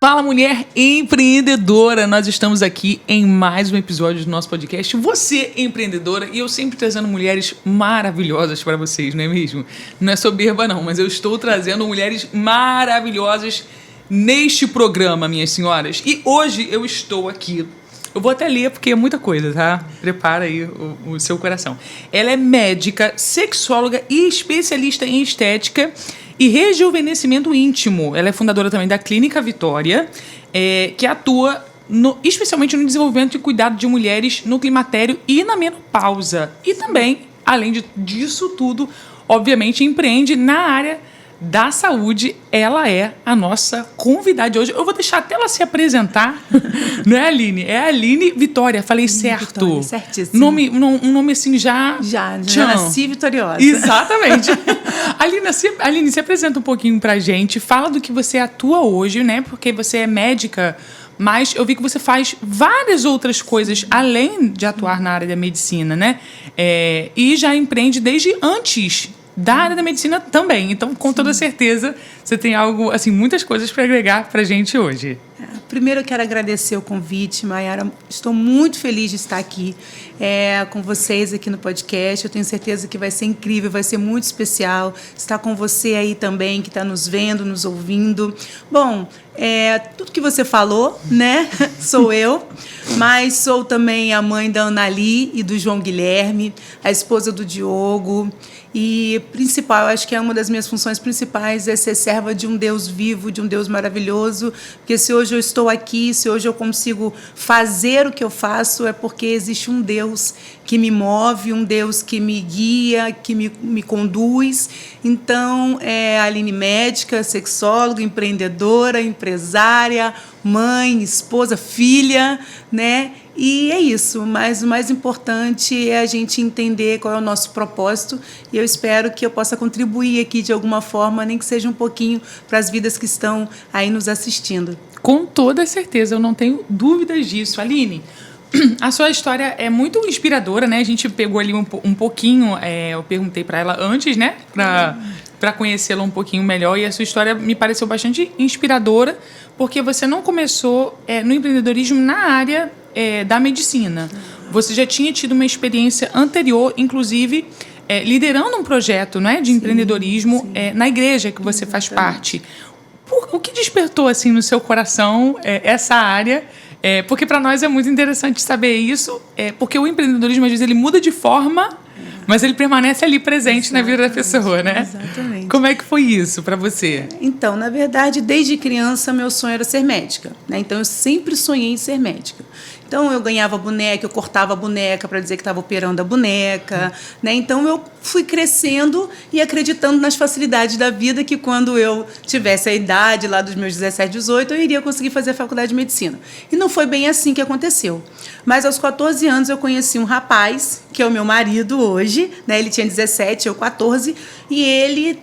Fala, mulher empreendedora! Nós estamos aqui em mais um episódio do nosso podcast. Você, empreendedora, e eu sempre trazendo mulheres maravilhosas para vocês, não é mesmo? Não é soberba, não, mas eu estou trazendo mulheres maravilhosas neste programa, minhas senhoras. E hoje eu estou aqui. Eu vou até ler porque é muita coisa, tá? Prepara aí o seu coração. Ela é médica, sexóloga e especialista em estética e rejuvenescimento íntimo. Ela é fundadora também da Clínica Vitória, que atua especialmente no desenvolvimento e cuidado de mulheres no climatério e na menopausa. E também, além disso tudo, obviamente empreende na área da saúde. Ela é a nossa convidada de hoje. Eu vou deixar até ela se apresentar. Não é a Aline? É a Aline Vitória. Falei certo. Vitória, certíssimo. Um nome assim já nasci vitoriosa. Exatamente. Aline, se apresenta um pouquinho pra gente. Fala do que você atua hoje, né? Porque você é médica, mas eu vi que você faz várias outras coisas além de atuar na área da medicina, né? E já empreende desde antes da área da medicina também. Então, com toda certeza, você tem algo, assim, muitas coisas para agregar para a gente hoje. Primeiro, eu quero agradecer o convite, Mayara. Estou muito feliz de estar aqui com vocês aqui no podcast. Eu tenho certeza que vai ser incrível, vai ser muito especial estar com você aí também, que está nos vendo, nos ouvindo. Bom, tudo que você falou, né? Sou eu, mas sou também a mãe da Anali e do João Guilherme, a esposa do Diogo. E principal, acho que uma das minhas funções principais é ser serva de um Deus vivo, de um Deus maravilhoso, porque se hoje eu estou aqui, se hoje eu consigo fazer o que eu faço, é porque existe um Deus que me move, um Deus que me guia, que me conduz. Então, a Aline médica, sexóloga, empreendedora, empresária, mãe, esposa, filha, né? E é isso, mas o mais importante é a gente entender qual é o nosso propósito, e eu espero que eu possa contribuir aqui de alguma forma, nem que seja um pouquinho, para as vidas que estão aí nos assistindo. Com toda certeza, eu não tenho dúvidas disso. Aline, a sua história é muito inspiradora, né? A gente pegou ali um pouquinho, eu perguntei para ela antes, né? Para conhecê-la um pouquinho melhor, e a sua história me pareceu bastante inspiradora, porque você não começou no empreendedorismo na área da medicina. Você já tinha tido uma experiência anterior, inclusive liderando um projeto, né, de empreendedorismo na igreja que você faz parte. O que despertou assim no seu coração essa área? Porque para nós é muito interessante saber isso, porque o empreendedorismo às vezes ele muda de forma, mas ele permanece ali presente na vida da pessoa, né? Exatamente. Como é que foi isso para você? Então, na verdade, desde criança, meu sonho era ser médica, né? Então, eu sempre sonhei em ser médica. Então, eu ganhava boneca, eu cortava a boneca para dizer que estava operando a boneca, né? Então, eu fui crescendo e acreditando nas facilidades da vida, que quando eu tivesse a idade lá dos meus 17, 18, eu iria conseguir fazer a faculdade de medicina. E não foi bem assim que aconteceu. Mas, aos 14 anos, eu conheci um rapaz, que é o meu marido hoje, né? Ele tinha 17, eu 14, e ele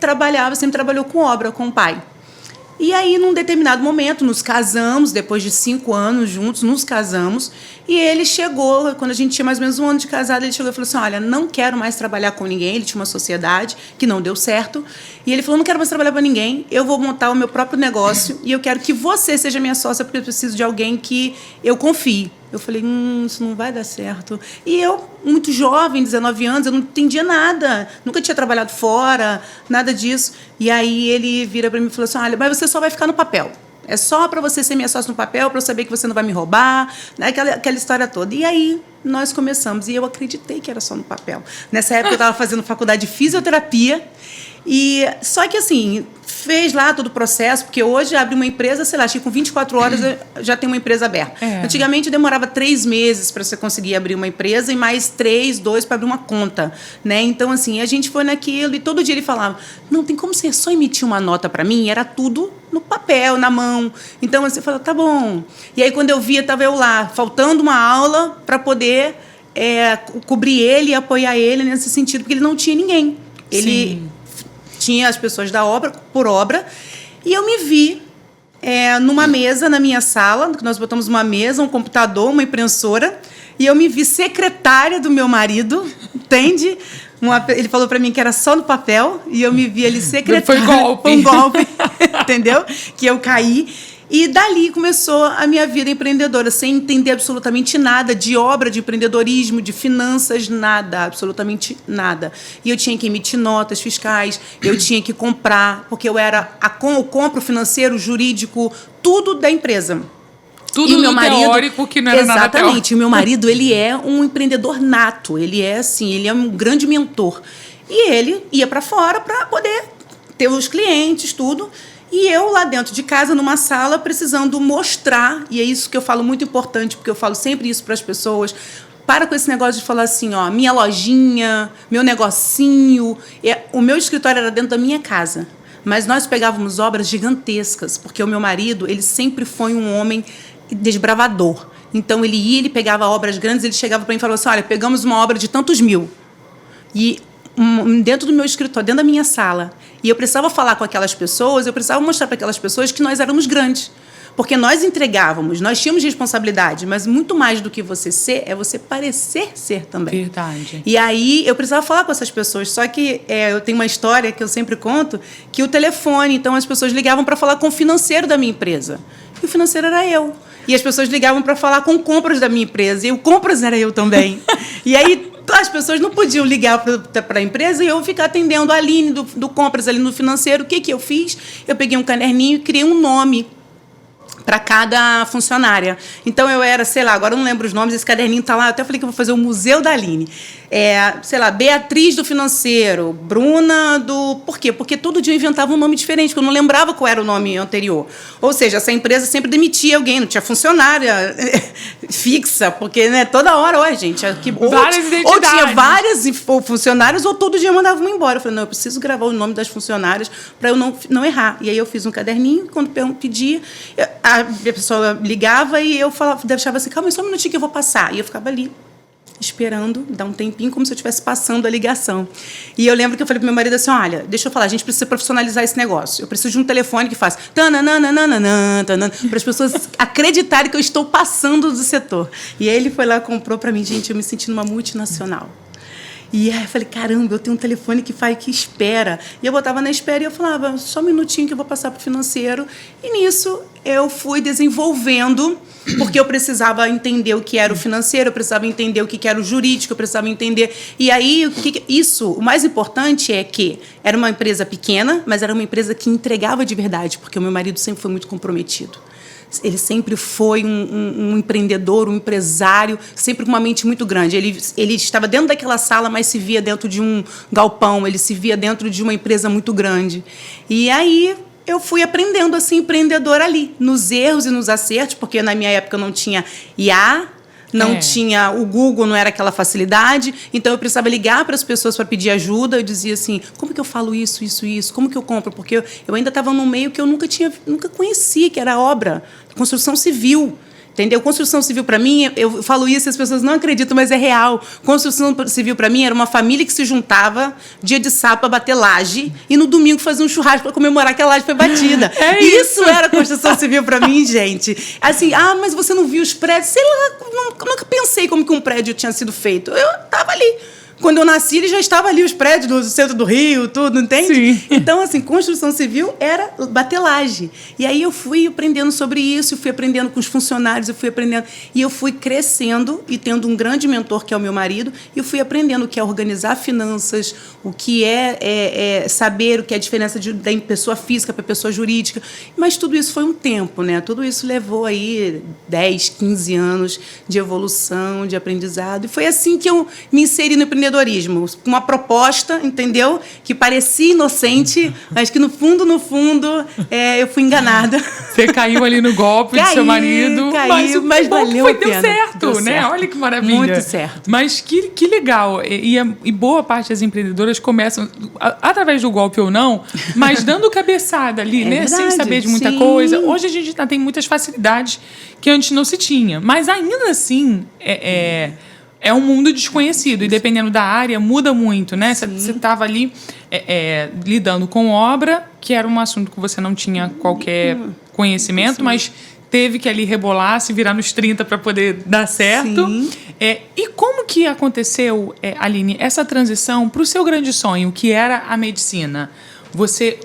sempre trabalhou com obra, com o pai. E aí, num determinado momento, nos casamos, depois de 5 anos juntos, nos casamos, e ele chegou, quando a gente tinha mais ou menos 1 ano de casado, ele chegou e falou assim, olha, não quero mais trabalhar com ninguém. Ele tinha uma sociedade que não deu certo, e ele falou, não quero mais trabalhar para ninguém, eu vou montar o meu próprio negócio, e eu quero que você seja minha sócia, porque eu preciso de alguém que eu confie. Eu falei, isso não vai dar certo. E eu, muito jovem, 19 anos, eu não entendia nada. Nunca tinha trabalhado fora, nada disso. E aí ele vira para mim e falou assim, olha, mas você só vai ficar no papel. É só para você ser minha sócia no papel, para eu saber que você não vai me roubar, né? Aquela história toda. E aí nós começamos. E eu acreditei que era só no papel. Nessa época eu estava fazendo faculdade de fisioterapia. E só que assim, fez lá todo o processo, porque hoje abre uma empresa, sei lá, acho que com 24 horas já tem uma empresa aberta. Antigamente demorava 3 meses para você conseguir abrir uma empresa e mais 3, 2 para abrir uma conta, né? Então, assim, a gente foi naquilo e todo dia ele falava, não, tem como você só emitir uma nota para mim? Era tudo no papel, na mão. Então, você falou, tá bom. E aí, quando eu via, estava eu lá, faltando uma aula para poder cobrir ele e apoiar ele nesse sentido, porque ele não tinha ninguém. Ele tinha as pessoas da obra, por obra, e eu me vi numa mesa na minha sala, que nós botamos uma mesa, um computador, uma impressora, e eu me vi secretária do meu marido, entende? Ele falou para mim que era só no papel, e eu me vi ali secretária. Foi golpe. Foi um golpe, entendeu? Que eu caí. E dali começou a minha vida empreendedora, sem entender absolutamente nada de obra, de empreendedorismo, de finanças, nada, absolutamente nada. E eu tinha que emitir notas fiscais, eu tinha que comprar, porque eu era o compro financeiro, jurídico, tudo da empresa. Tudo no teórico, que não era nada teórico. Exatamente. O meu marido, ele é um empreendedor nato, ele é assim, ele é um grande mentor. E ele ia para fora para poder ter os clientes, tudo. E eu lá dentro de casa, numa sala, precisando mostrar, e é isso que eu falo muito importante, porque eu falo sempre isso para as pessoas, para com esse negócio de falar assim, ó, minha lojinha, meu negocinho. O meu escritório era dentro da minha casa, mas nós pegávamos obras gigantescas, porque o meu marido, ele sempre foi um homem desbravador. Então, ele pegava obras grandes, ele chegava para mim e falava assim, olha, pegamos uma obra de tantos mil. E dentro do meu escritório, dentro da minha sala. E eu precisava falar com aquelas pessoas, eu precisava mostrar para aquelas pessoas que nós éramos grandes. Porque nós entregávamos, nós tínhamos responsabilidade, mas muito mais do que você ser, é você parecer ser também. Verdade. E aí eu precisava falar com essas pessoas. Só que eu tenho uma história que eu sempre conto, que o telefone, então as pessoas ligavam para falar com o financeiro da minha empresa. E o financeiro era eu. E as pessoas ligavam para falar com compras da minha empresa. E o compras era eu também. E aí as pessoas não podiam ligar para a empresa e eu ficar atendendo a Aline do compras ali no financeiro. O que eu fiz? Eu peguei um caderninho e criei um nome para cada funcionária. Então, eu era, sei lá, agora eu não lembro os nomes, esse caderninho está lá, eu até falei que eu vou fazer o Museu da Aline. Sei lá, Beatriz do financeiro, Bruna do... Por quê? Porque todo dia eu inventava um nome diferente, porque eu não lembrava qual era o nome anterior. Ou seja, essa empresa sempre demitia alguém, não tinha funcionária fixa, porque, né, toda hora, olha, gente, várias identidades. Ou tinha várias funcionárias, ou todo dia mandava uma embora. Eu falei, não, eu preciso gravar o nome das funcionárias para eu não errar. E aí eu fiz um caderninho, quando pedia, a pessoa ligava e eu deixava assim, calma, só um minutinho que eu vou passar. E eu ficava ali, esperando, dar um tempinho, como se eu estivesse passando a ligação. E eu lembro que eu falei para meu marido assim, olha, deixa eu falar, a gente precisa profissionalizar esse negócio. Eu preciso de um telefone que faça para as pessoas acreditarem que eu estou passando do setor. E aí ele foi lá e comprou para mim, gente, eu me senti numa multinacional. E aí eu falei, caramba, eu tenho um telefone que espera. E eu botava na espera e eu falava, só um minutinho que eu vou passar para o financeiro. E nisso eu fui desenvolvendo, porque eu precisava entender o que era o financeiro, eu precisava entender o que era o jurídico, eu precisava entender. E aí, o mais importante é que era uma empresa pequena, mas era uma empresa que entregava de verdade, porque o meu marido sempre foi muito comprometido. Ele sempre foi um empreendedor, um empresário, sempre com uma mente muito grande. Ele estava dentro daquela sala, mas se via dentro de um galpão, ele se via dentro de uma empresa muito grande. E aí eu fui aprendendo a ser empreendedora ali, nos erros e nos acertos, porque na minha época não tinha IA, não tinha o Google, não era aquela facilidade, então eu precisava ligar para as pessoas para pedir ajuda. Eu dizia assim, como que eu falo isso, como que eu compro? Porque eu ainda estava num meio que eu nunca conhecia, que era a obra, construção civil. Entendeu? Construção civil, para mim, eu falo isso e as pessoas não acreditam, mas é real. Construção civil, para mim, era uma família que se juntava dia de sábado para bater laje e no domingo fazia um churrasco para comemorar que a laje foi batida. Isso era construção civil para mim, gente. Assim, mas você não viu os prédios? Sei lá, nunca pensei como que um prédio tinha sido feito. Eu estava ali. Quando eu nasci, ele já estava ali, os prédios do centro do Rio, tudo, entende? Sim. Então, assim, construção civil era bater laje. E aí eu fui aprendendo sobre isso, eu fui aprendendo com os funcionários, eu fui aprendendo. E eu fui crescendo e tendo um grande mentor, que é o meu marido, e eu fui aprendendo o que é organizar finanças, o que é saber o que é a diferença da pessoa física para a pessoa jurídica. Mas tudo isso foi um tempo, né? Tudo isso levou aí 10, 15 anos de evolução, de aprendizado. E foi assim que eu me inseri no empreendedorismo, uma proposta, entendeu? Que parecia inocente, mas que no fundo, eu fui enganada. Você caiu ali no golpe do seu marido. Mas valeu a pena. Deu certo, né? Olha que maravilha. Muito certo. Mas que legal. E boa parte das empreendedoras começam, através do golpe ou não, mas dando cabeçada ali, né? Verdade, sem saber de muita coisa. Hoje a gente tem muitas facilidades que antes não se tinha. Mas ainda assim, é um mundo desconhecido e dependendo da área muda muito, né? Você estava ali lidando com obra, que era um assunto que você não tinha qualquer conhecimento, mas teve que ali rebolar, se virar nos 30 para poder dar certo. Sim. E como que aconteceu, Aline, essa transição para o seu grande sonho, que era a medicina? Você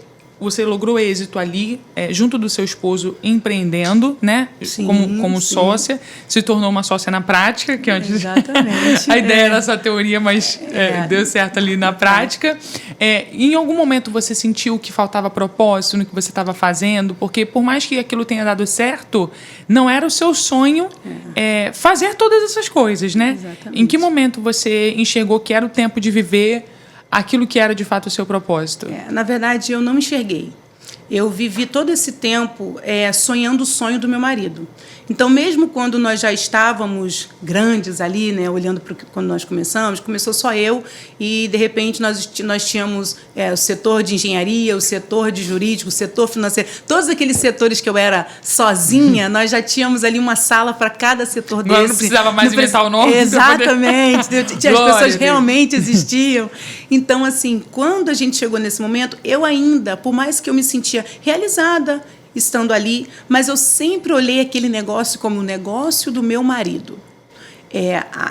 você logrou êxito ali, junto do seu esposo, empreendendo, né? Sim, Como sim. sócia. Se tornou uma sócia na prática, que antes... Exatamente. A ideia era essa teoria, mas deu certo ali na prática. Em algum momento você sentiu que faltava propósito no que você estava fazendo? Porque por mais que aquilo tenha dado certo, não era o seu sonho fazer todas essas coisas, né? Exatamente. Em que momento você enxergou que era o tempo de viver aquilo que era de fato o seu propósito? Na verdade, eu não enxerguei. Eu vivi todo esse tempo sonhando o sonho do meu marido. Então, mesmo quando nós já estávamos grandes ali, né, olhando para quando nós começou só eu e, de repente, nós tínhamos o setor de engenharia, o setor de jurídico, o setor financeiro, todos aqueles setores que eu era sozinha, nós já tínhamos ali uma sala para cada setor desse. Não precisava mais inventar o nome. Exatamente. As pessoas realmente existiam. Então, assim, quando a gente chegou nesse momento, eu ainda, por mais que eu me sentia realizada estando ali, mas eu sempre olhei aquele negócio como o negócio do meu marido.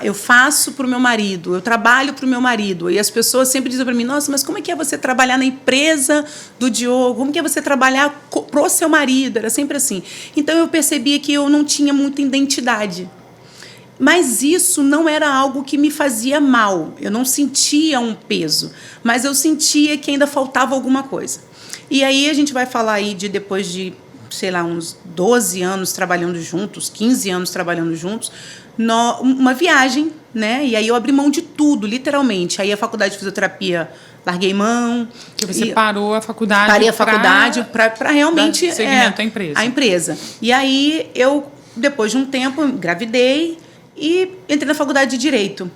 Eu faço para o meu marido, eu trabalho para o meu marido. E as pessoas sempre dizem para mim, nossa, mas como é que é você trabalhar na empresa do Diogo? Como que é você trabalhar pro seu marido? Era sempre assim. Então, eu percebia que eu não tinha muita identidade. Mas isso não era algo que me fazia mal. Eu não sentia um peso, mas eu sentia que ainda faltava alguma coisa. E aí a gente vai falar aí de depois de, sei lá, uns 12 anos trabalhando juntos, 15 anos trabalhando juntos, uma viagem, né? E aí eu abri mão de tudo, literalmente. Aí a faculdade de fisioterapia, larguei mão. Que você parou a faculdade. Parei a faculdade para realmente... dar seguimento à empresa. A empresa. E aí eu, depois de um tempo, engravidei e entrei na faculdade de Direito.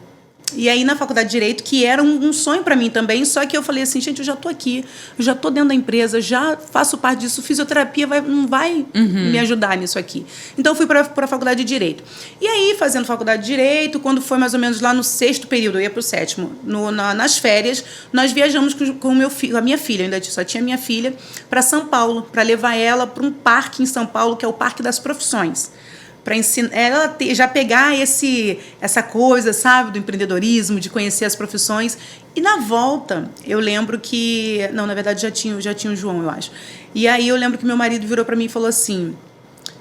E aí, na faculdade de Direito, que era um sonho para mim também, só que eu falei assim, gente, eu já estou aqui, eu já estou dentro da empresa, já faço parte disso, fisioterapia não vai me ajudar nisso aqui. Então, eu fui para a faculdade de Direito. E aí, fazendo faculdade de Direito, quando foi mais ou menos lá no 6º período, eu ia para o 7º, nas férias, nós viajamos com a minha filha, ainda só tinha minha filha, para São Paulo, para levar ela para um parque em São Paulo, que é o Parque das Profissões. Para ensinar ela já pegar essa coisa, sabe, do empreendedorismo, de conhecer as profissões. E na volta, eu lembro que... Não, na verdade, já tinha o João, eu acho. E aí eu lembro que meu marido virou para mim e falou assim,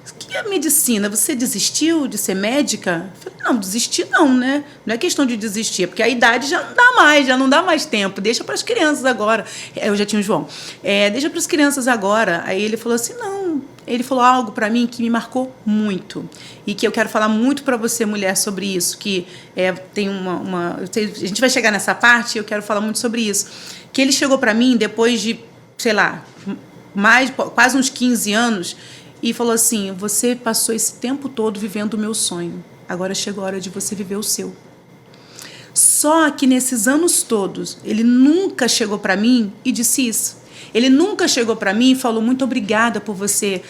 o que é medicina? Você desistiu de ser médica? Eu falei, não, desistir não, né? Não é questão de desistir, porque a idade já não dá mais tempo. Deixa para as crianças agora. Eu já tinha o João. Deixa para as crianças agora. Aí ele falou assim, não... Ele falou algo para mim que me marcou muito e que eu quero falar muito para você, mulher, sobre isso, que tem a gente vai chegar nessa parte e eu quero falar muito sobre isso. Que ele chegou para mim depois de, sei lá, quase uns 15 anos e falou assim, você passou esse tempo todo vivendo o meu sonho, agora chegou a hora de você viver o seu. Só que nesses anos todos, ele nunca chegou para mim e disse isso. Ele nunca chegou para mim e falou, muito obrigada por você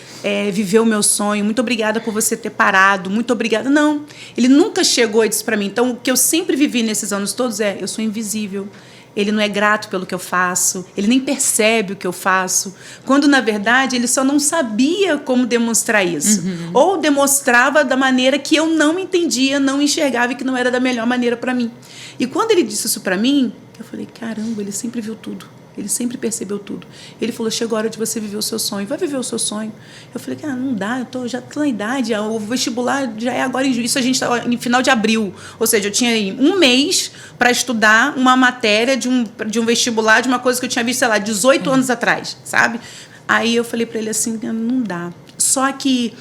viver o meu sonho, muito obrigada por você ter parado, muito obrigada. Não, ele nunca chegou e disse para mim. Então, o que eu sempre vivi nesses anos todos eu sou invisível. Ele não é grato pelo que eu faço, ele nem percebe o que eu faço, quando, na verdade, ele só não sabia como demonstrar isso. Ou demonstrava da maneira que eu não entendia, não enxergava e que não era da melhor maneira para mim. E quando ele disse isso para mim, eu falei, caramba, ele sempre viu tudo. Ele sempre percebeu tudo. Ele falou, chegou a hora de você viver o seu sonho. Vai viver o seu sonho. Eu falei, cara, não dá, já estou na idade, o vestibular já é agora em julho. Isso a gente está em final de abril. Ou seja, eu tinha aí um mês para estudar uma matéria de um vestibular, de uma coisa que eu tinha visto, sei lá, 18 anos atrás, sabe? Aí eu falei para ele assim, não dá. Só que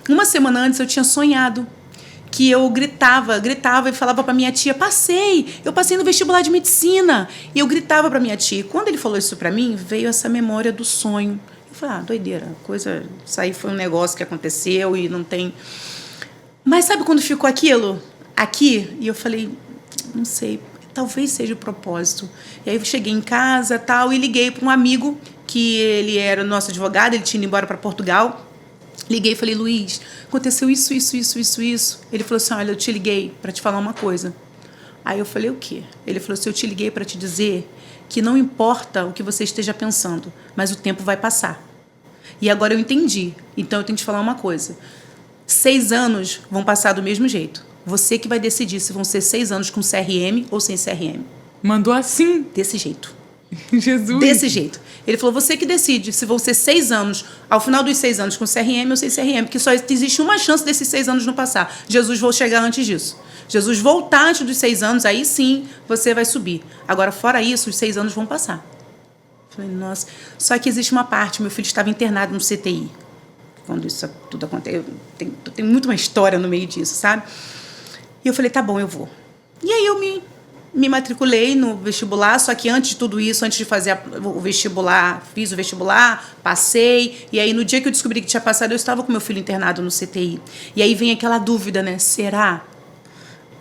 uma semana antes eu tinha sonhado que eu gritava e falava para minha tia, eu passei no vestibular de medicina. E eu gritava para minha tia. E quando ele falou isso para mim, veio essa memória do sonho. Eu falei, doideira, isso aí foi um negócio que aconteceu e não tem... Mas sabe quando ficou aquilo? Aqui? E eu falei, não sei, talvez seja o propósito. E aí eu cheguei em casa e liguei para um amigo, que ele era nosso advogado, ele tinha ido embora para Portugal. Liguei e falei, Luiz, aconteceu isso. Ele falou assim, olha, eu te liguei para te falar uma coisa. Aí eu falei, o quê? Ele falou assim, eu te liguei para te dizer que não importa o que você esteja pensando, mas o tempo vai passar. E agora eu entendi. Então eu tenho que te falar uma coisa. 6 anos vão passar do mesmo jeito. Você que vai decidir se vão ser 6 anos com CRM ou sem CRM. Mandou assim? Desse jeito. Jesus. Desse jeito. Ele falou, você que decide se vão ser 6 anos, ao final dos 6 anos com CRM ou sem CRM, porque só existe uma chance desses 6 anos não passar. Jesus vai chegar antes disso. Jesus voltar antes dos 6 anos, aí sim você vai subir. Agora, fora isso, os 6 anos vão passar. Falei, nossa. Só que existe uma parte, meu filho estava internado no CTI. Quando isso tudo aconteceu, tem muito uma história no meio disso, sabe? E eu falei, tá bom, eu vou. E aí eu me matriculei no vestibular, só que antes de tudo isso, antes de fazer o vestibular, fiz o vestibular, passei, e aí no dia que eu descobri que tinha passado, eu estava com meu filho internado no CTI. E aí vem aquela dúvida, né? Será?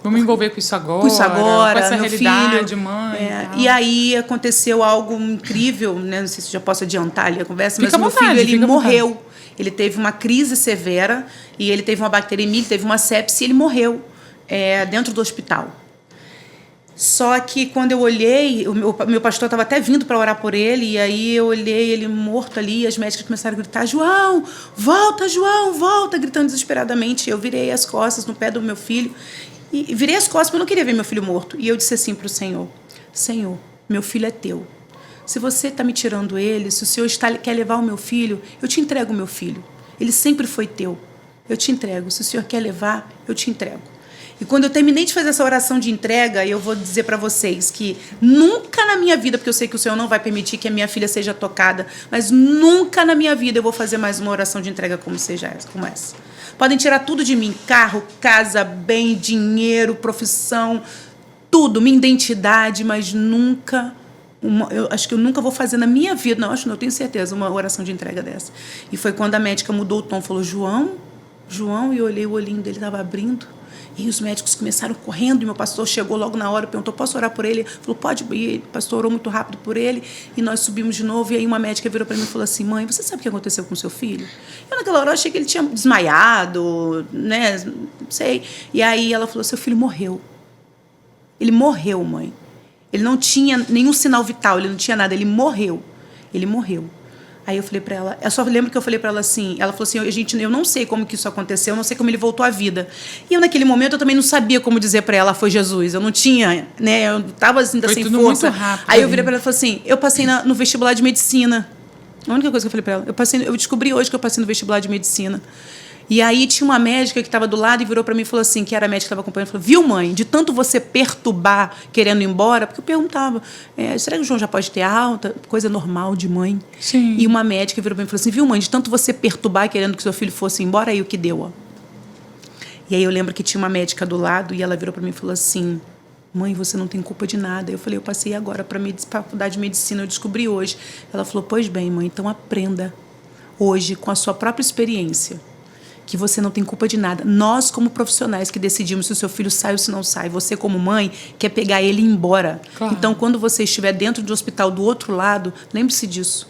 Vamos envolver com isso agora? Com isso agora, com essa meu realidade, filho. mãe. E aí aconteceu algo incrível, né? Não sei se já posso adiantar ali a conversa, mas Fica à meu vontade, filho, ele fica à vontade. morreu. Ele teve uma crise severa, e ele teve uma bacteremia, ele teve uma sepse, e ele morreu dentro do hospital. Só que quando eu olhei, o meu pastor estava até vindo para orar por ele, e aí eu olhei ele morto ali, e as médicas começaram a gritar, João, volta, gritando desesperadamente. Eu virei as costas no pé do meu filho, e virei as costas porque eu não queria ver meu filho morto. E eu disse assim para o Senhor, Senhor, meu filho é teu. Se você está me tirando ele, se o Senhor quer levar o meu filho, eu te entrego o meu filho. Ele sempre foi teu. Eu te entrego. Se o Senhor quer levar, eu te entrego. E quando eu terminei de fazer essa oração de entrega, eu vou dizer para vocês que nunca na minha vida, porque eu sei que o Senhor não vai permitir que a minha filha seja tocada, mas nunca na minha vida eu vou fazer mais uma oração de entrega como essa. Podem tirar tudo de mim, carro, casa, bem, dinheiro, profissão, tudo, minha identidade, mas nunca... eu acho que eu nunca vou fazer na minha vida, não, eu tenho certeza, uma oração de entrega dessa. E foi quando a médica mudou o tom, falou, João, e eu olhei o olhinho dele, estava abrindo. E os médicos começaram correndo, e meu pastor chegou logo na hora, perguntou, posso orar por ele? Falou, pode. E o pastor orou muito rápido por ele, e nós subimos de novo, e aí uma médica virou para mim e falou assim, mãe, você sabe o que aconteceu com seu filho? Eu naquela hora achei que ele tinha desmaiado, né, não sei. E aí ela falou, seu filho morreu. Ele morreu, mãe. Ele não tinha nenhum sinal vital, ele não tinha nada, ele morreu. Aí eu falei para ela, eu só lembro que eu falei para ela assim, ela falou assim, eu não sei como que isso aconteceu, eu não sei como ele voltou à vida. E eu naquele momento eu também não sabia como dizer para ela, foi Jesus, eu não tinha, né, eu estava ainda foi sem tudo força. Muito rápido, aí eu virei para ela e falei assim, eu passei no vestibular de medicina. A única coisa que eu falei para ela, eu descobri hoje que eu passei no vestibular de medicina. E aí tinha uma médica que estava do lado e virou para mim e falou assim, que era a médica que estava acompanhando, falou, viu, mãe, de tanto você perturbar querendo ir embora, porque eu perguntava, será que o João já pode ter alta? Coisa normal de mãe. Sim. E uma médica virou para mim e falou assim, viu, mãe, de tanto você perturbar querendo que seu filho fosse embora, aí o que deu, ó. E aí eu lembro que tinha uma médica do lado e ela virou para mim e falou assim, mãe, você não tem culpa de nada. Eu falei, eu passei agora para a faculdade de medicina, eu descobri hoje. Ela falou, pois bem, mãe, então aprenda hoje com a sua própria experiência que você não tem culpa de nada. Nós, como profissionais que decidimos se o seu filho sai ou se não sai, você, como mãe, quer pegar ele e ir embora. Claro. Então, quando você estiver dentro do hospital do outro lado, lembre-se disso.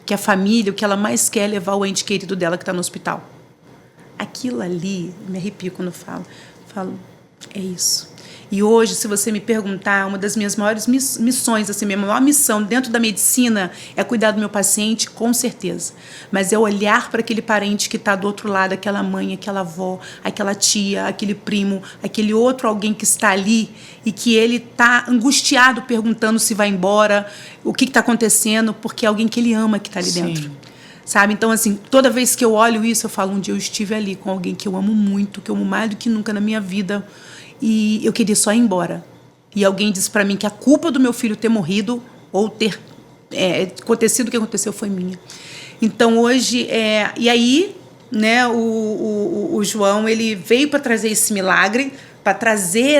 Que a família, o que ela mais quer é levar o ente querido dela que está no hospital. Aquilo ali, me arrepio quando eu falo, é isso. E hoje, se você me perguntar, uma das minhas maiores missões, assim, minha maior missão dentro da medicina é cuidar do meu paciente, com certeza. Mas é olhar para aquele parente que está do outro lado, aquela mãe, aquela avó, aquela tia, aquele primo, aquele outro alguém que está ali e que ele está angustiado perguntando se vai embora, o que está acontecendo, porque é alguém que ele ama que está ali dentro. Sabe? Então, assim, toda vez que eu olho isso, eu falo, um dia eu estive ali com alguém que eu amo muito, que eu amo mais do que nunca na minha vida, e eu queria só ir embora. E alguém disse para mim que a culpa do meu filho ter morrido ou ter acontecido o que aconteceu foi minha. Então, hoje... e aí, né, o João, ele veio para trazer esse milagre, para trazer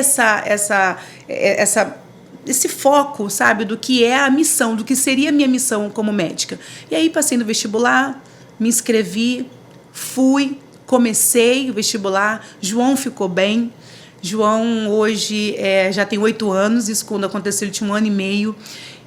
esse foco, sabe, do que é a missão, do que seria a minha missão como médica. E aí, passei no vestibular, me inscrevi, fui, comecei o vestibular, João ficou bem. João hoje já tem 8 anos, isso quando aconteceu ele tinha 1 ano e meio.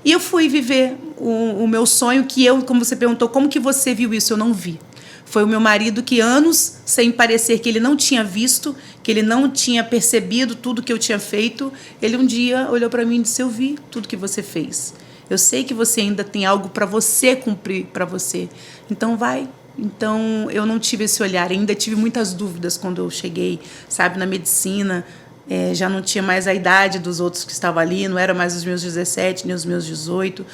E eu fui viver o meu sonho, que eu, como você perguntou, como que você viu isso? Eu não vi. Foi o meu marido que anos, sem parecer que ele não tinha visto, que ele não tinha percebido tudo que eu tinha feito, ele um dia olhou para mim e disse, eu vi tudo que você fez. Eu sei que você ainda tem algo para você cumprir para você. Então vai. Então, eu não tive esse olhar, ainda tive muitas dúvidas quando eu cheguei, sabe, na medicina, já não tinha mais a idade dos outros que estavam ali, não era mais os meus 17, nem os meus 18,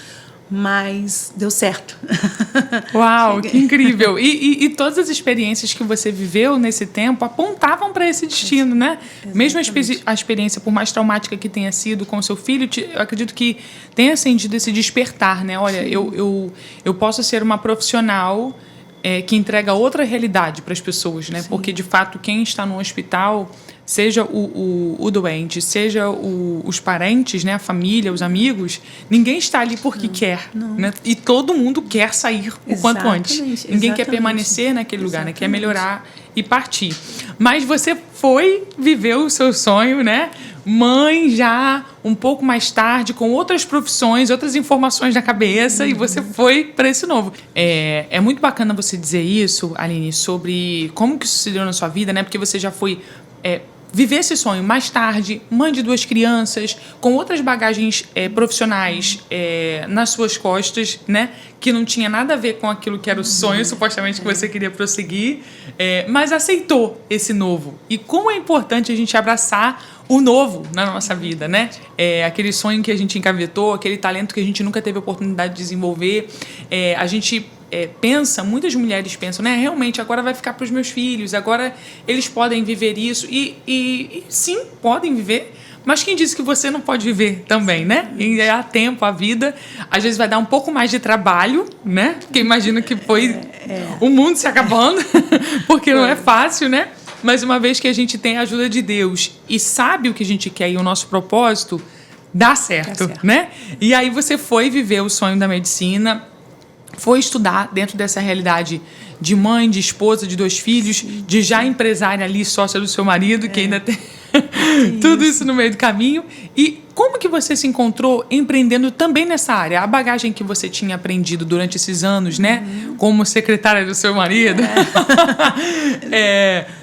mas deu certo. Uau, que incrível! E todas as experiências que você viveu nesse tempo apontavam para esse destino, né? Exatamente. Mesmo a experiência, por mais traumática que tenha sido com o seu filho, eu acredito que tenha acendido esse despertar, né? Olha, eu posso ser uma profissional que entrega outra realidade para as pessoas, né? Sim. Porque, de fato, quem está no hospital, seja o doente, seja os parentes, né, a família, os amigos, ninguém está ali porque quer. Né? E todo mundo quer sair o quanto antes. Ninguém quer permanecer naquele lugar, né? Quer melhorar e partir. Mas você foi viver o seu sonho, né? Mãe já um pouco mais tarde, com outras profissões, outras informações na cabeça, e você foi para esse novo. É muito bacana você dizer isso, Aline, sobre como que isso se deu na sua vida, né? Porque você já foi viver esse sonho mais tarde, mãe de 2 crianças, com outras bagagens profissionais nas suas costas, né? Que não tinha nada a ver com aquilo que era o sonho, supostamente, que você queria prosseguir, mas aceitou esse novo. E como é importante a gente abraçar o novo na nossa vida, né? Aquele sonho que a gente engavetou, aquele talento que a gente nunca teve a oportunidade de desenvolver. A gente pensa, muitas mulheres pensam, né? Realmente, agora vai ficar para os meus filhos, agora eles podem viver isso. E sim, podem viver, mas quem disse que você não pode viver também, né? E há tempo, a vida, às vezes vai dar um pouco mais de trabalho, né? Porque imagino que foi o mundo se acabando, porque não é fácil, né? Mas uma vez que a gente tem a ajuda de Deus e sabe o que a gente quer e o nosso propósito, dá certo, né? E aí você foi viver o sonho da medicina, foi estudar dentro dessa realidade de mãe, de esposa, de 2 filhos, de já empresária ali, sócia do seu marido, que ainda tem tudo isso no meio do caminho. E como que você se encontrou empreendendo também nessa área? A bagagem que você tinha aprendido durante esses anos, né? Como secretária do seu marido.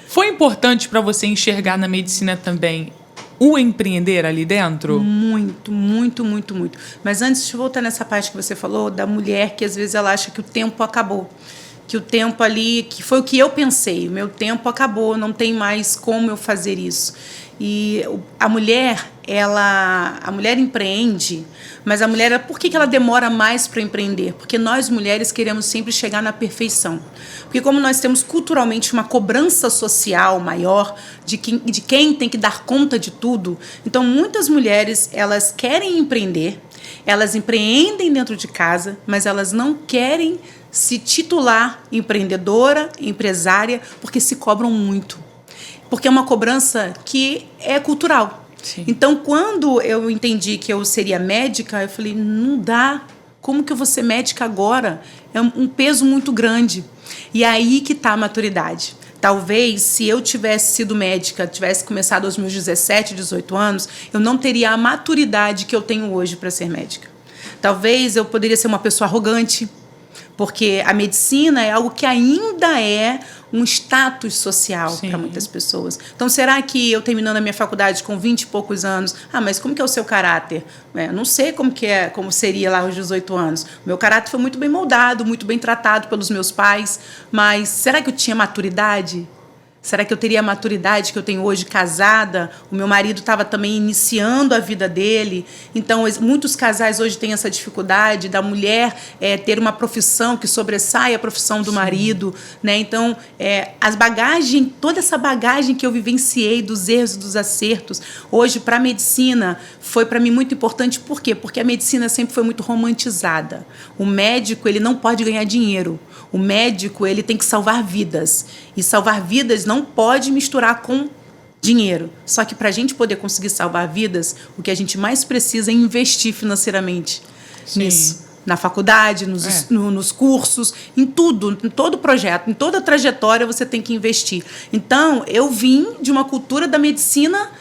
Foi importante para você enxergar na medicina também o empreender ali dentro? Muito, muito, muito, muito. Mas antes, deixa eu voltar nessa parte que você falou da mulher que às vezes ela acha que o tempo acabou. Que o tempo ali, que foi o que eu pensei, o meu tempo acabou, não tem mais como eu fazer isso. E a mulher empreende, mas a mulher, por que ela demora mais para empreender? Porque nós mulheres queremos sempre chegar na perfeição. Porque como nós temos culturalmente uma cobrança social maior de quem tem que dar conta de tudo, então muitas mulheres, elas querem empreender, elas empreendem dentro de casa, mas elas não querem se titular empreendedora, empresária, porque se cobram muito. Porque é uma cobrança que é cultural. Sim. Então, quando eu entendi que eu seria médica, eu falei, não dá. Como que eu vou ser médica agora? É um peso muito grande. E aí que está a maturidade. Talvez, se eu tivesse sido médica, tivesse começado aos meus 17, 18 anos, eu não teria a maturidade que eu tenho hoje para ser médica. Talvez eu poderia ser uma pessoa arrogante, porque a medicina é algo que ainda é um status social para muitas pessoas. Então, será que eu terminando a minha faculdade com 20 e poucos anos, mas como que é o seu caráter? Não sei como seria lá aos 18 anos. O meu caráter foi muito bem moldado, muito bem tratado pelos meus pais, mas será que eu tinha maturidade? Será que eu teria a maturidade que eu tenho hoje casada? O meu marido estava também iniciando a vida dele. Então, muitos casais hoje têm essa dificuldade da mulher ter uma profissão que sobressaia a profissão do marido. Né? Então, toda essa bagagem que eu vivenciei dos erros e dos acertos, hoje, para a medicina, foi para mim muito importante. Por quê? Porque a medicina sempre foi muito romantizada. O médico, ele não pode ganhar dinheiro. O médico, ele tem que salvar vidas. E salvar vidas não pode misturar com dinheiro. Só que para a gente poder conseguir salvar vidas, o que a gente mais precisa é investir financeiramente nisso. Na faculdade, nos cursos, em tudo, em todo projeto, em toda trajetória você tem que investir. Então, eu vim de uma cultura da medicina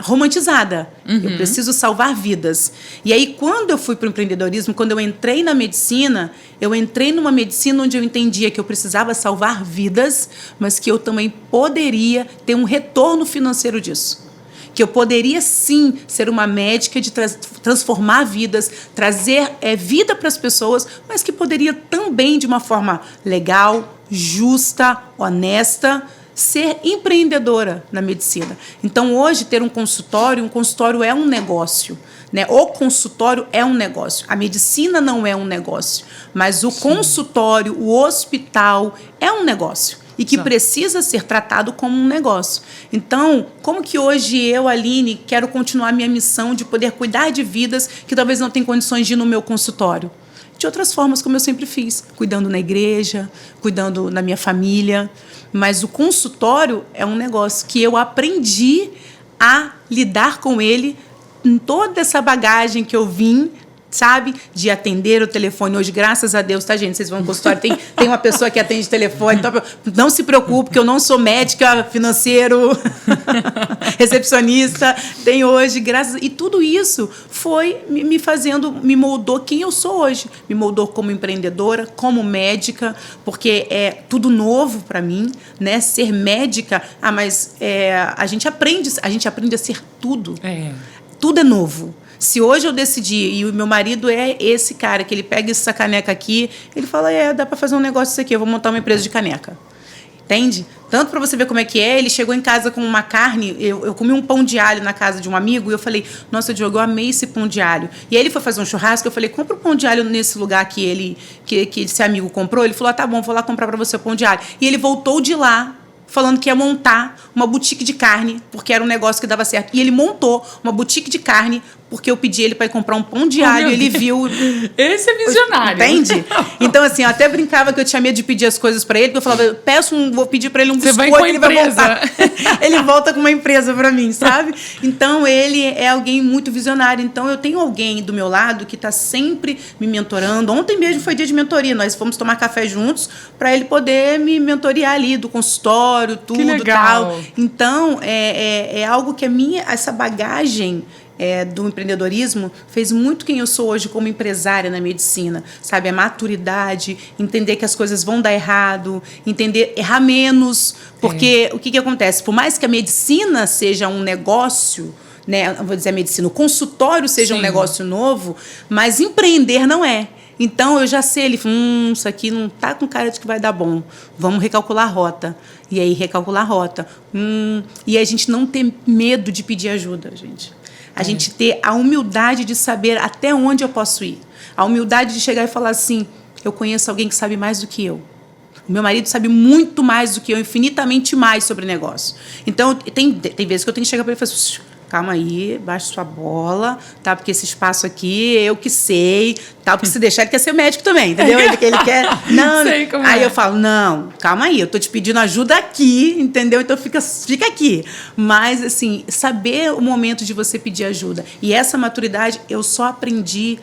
romantizada. Eu preciso salvar vidas. E aí, quando eu fui para o empreendedorismo, quando eu entrei na medicina, eu entrei numa medicina onde eu entendia que eu precisava salvar vidas, mas que eu também poderia ter um retorno financeiro disso. Que eu poderia, sim, ser uma médica de transformar vidas, trazer vida para as pessoas, mas que poderia também, de uma forma legal, justa, honesta, ser empreendedora na medicina. Então, hoje, ter um consultório é um negócio. Né? O consultório é um negócio. A medicina não é um negócio, mas o consultório, o hospital é um negócio e que precisa ser tratado como um negócio. Então, como que hoje eu, Aline, quero continuar minha missão de poder cuidar de vidas que talvez não tenham condições de ir no meu consultório? De outras formas, como eu sempre fiz, cuidando na igreja, cuidando na minha família. Mas o consultório é um negócio que eu aprendi a lidar com ele em toda essa bagagem que eu vim, sabe? De atender o telefone. Hoje, graças a Deus, tá, gente? Vocês vão no consultório, tem uma pessoa que atende telefone. Então, não se preocupe, que eu não sou médica, financeiro, recepcionista. Tem hoje, graças... E tudo isso foi me moldou quem eu sou hoje. Me moldou como empreendedora, como médica, porque é tudo novo para mim, né? Ser médica, mas a gente aprende a ser tudo. Tudo é novo. Se hoje eu decidir, e o meu marido é esse cara, que ele pega essa caneca aqui, ele fala, dá para fazer um negócio disso aqui, eu vou montar uma empresa de caneca. Entende? Tanto para você ver como é que é, ele chegou em casa com uma carne, eu comi um pão de alho na casa de um amigo, e eu falei, nossa, Diogo, eu amei esse pão de alho. E aí ele foi fazer um churrasco, eu falei, compra o pão de alho nesse lugar que esse amigo comprou. Ele falou, tá bom, vou lá comprar para você o pão de alho. E ele voltou de lá, falando que ia montar uma boutique de carne, porque era um negócio que dava certo. E ele montou uma boutique de carne, porque eu pedi ele para ir comprar um pão de alho, ele viu... Esse é visionário. Entende? Então, assim, eu até brincava que eu tinha medo de pedir as coisas para ele, porque eu falava, vou pedir para ele um biscoito, ele vai voltar. Ele volta com uma empresa para mim, sabe? Então, ele é alguém muito visionário. Então, eu tenho alguém do meu lado que está sempre me mentorando. Ontem mesmo foi dia de mentoria, nós fomos tomar café juntos para ele poder me mentorear ali do consultório, tudo e tal. Então, é algo que essa bagagem do empreendedorismo fez muito quem eu sou hoje como empresária na medicina, sabe? A maturidade, entender que as coisas vão dar errado, errar menos, porque o que acontece? Por mais que a medicina seja um negócio, né? Vou dizer a medicina, o consultório seja um negócio novo, mas empreender não é. Então, eu já sei, ele falou, isso aqui não está com cara de que vai dar bom. Vamos recalcular a rota. E aí, recalcular a rota. E a gente não ter medo de pedir ajuda, gente. A gente ter a humildade de saber até onde eu posso ir. A humildade de chegar e falar assim, eu conheço alguém que sabe mais do que eu. O meu marido sabe muito mais do que eu, infinitamente mais sobre negócio. Então, tem vezes que eu tenho que chegar para ele e falar assim, calma aí, baixa sua bola, tá? Porque esse espaço aqui, eu que sei, tá? Porque se deixar, ele quer ser médico também, entendeu? Ele quer... Não, sei como aí eu falo, não, calma aí, eu tô te pedindo ajuda aqui, entendeu? Então fica aqui. Mas, assim, saber o momento de você pedir ajuda. E essa maturidade eu só aprendi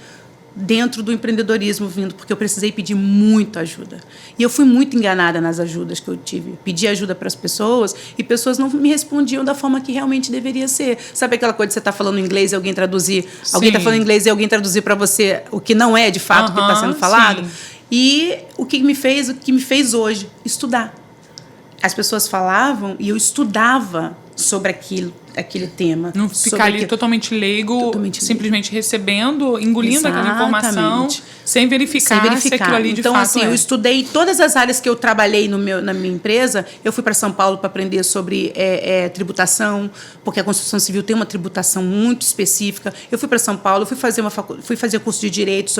dentro do empreendedorismo vindo, porque eu precisei pedir muito ajuda. E eu fui muito enganada nas ajudas que eu tive. Pedi ajuda para as pessoas e pessoas não me respondiam da forma que realmente deveria ser. Sabe aquela coisa de você estar falando inglês e alguém traduzir? Alguém está falando inglês e alguém traduzir para você o que não é de fato o que está sendo falado? Sim. E o que me fez hoje? Estudar. As pessoas falavam e eu estudava sobre aquele tema. Não ficar ali totalmente leigo, simplesmente recebendo, engolindo aquela informação, sem verificar se aquilo ali de fato assim, eu estudei todas as áreas que eu trabalhei na minha empresa. Eu fui para São Paulo para aprender sobre tributação, porque a construção civil tem uma tributação muito específica. Eu fui para São Paulo, fui fazer curso de direito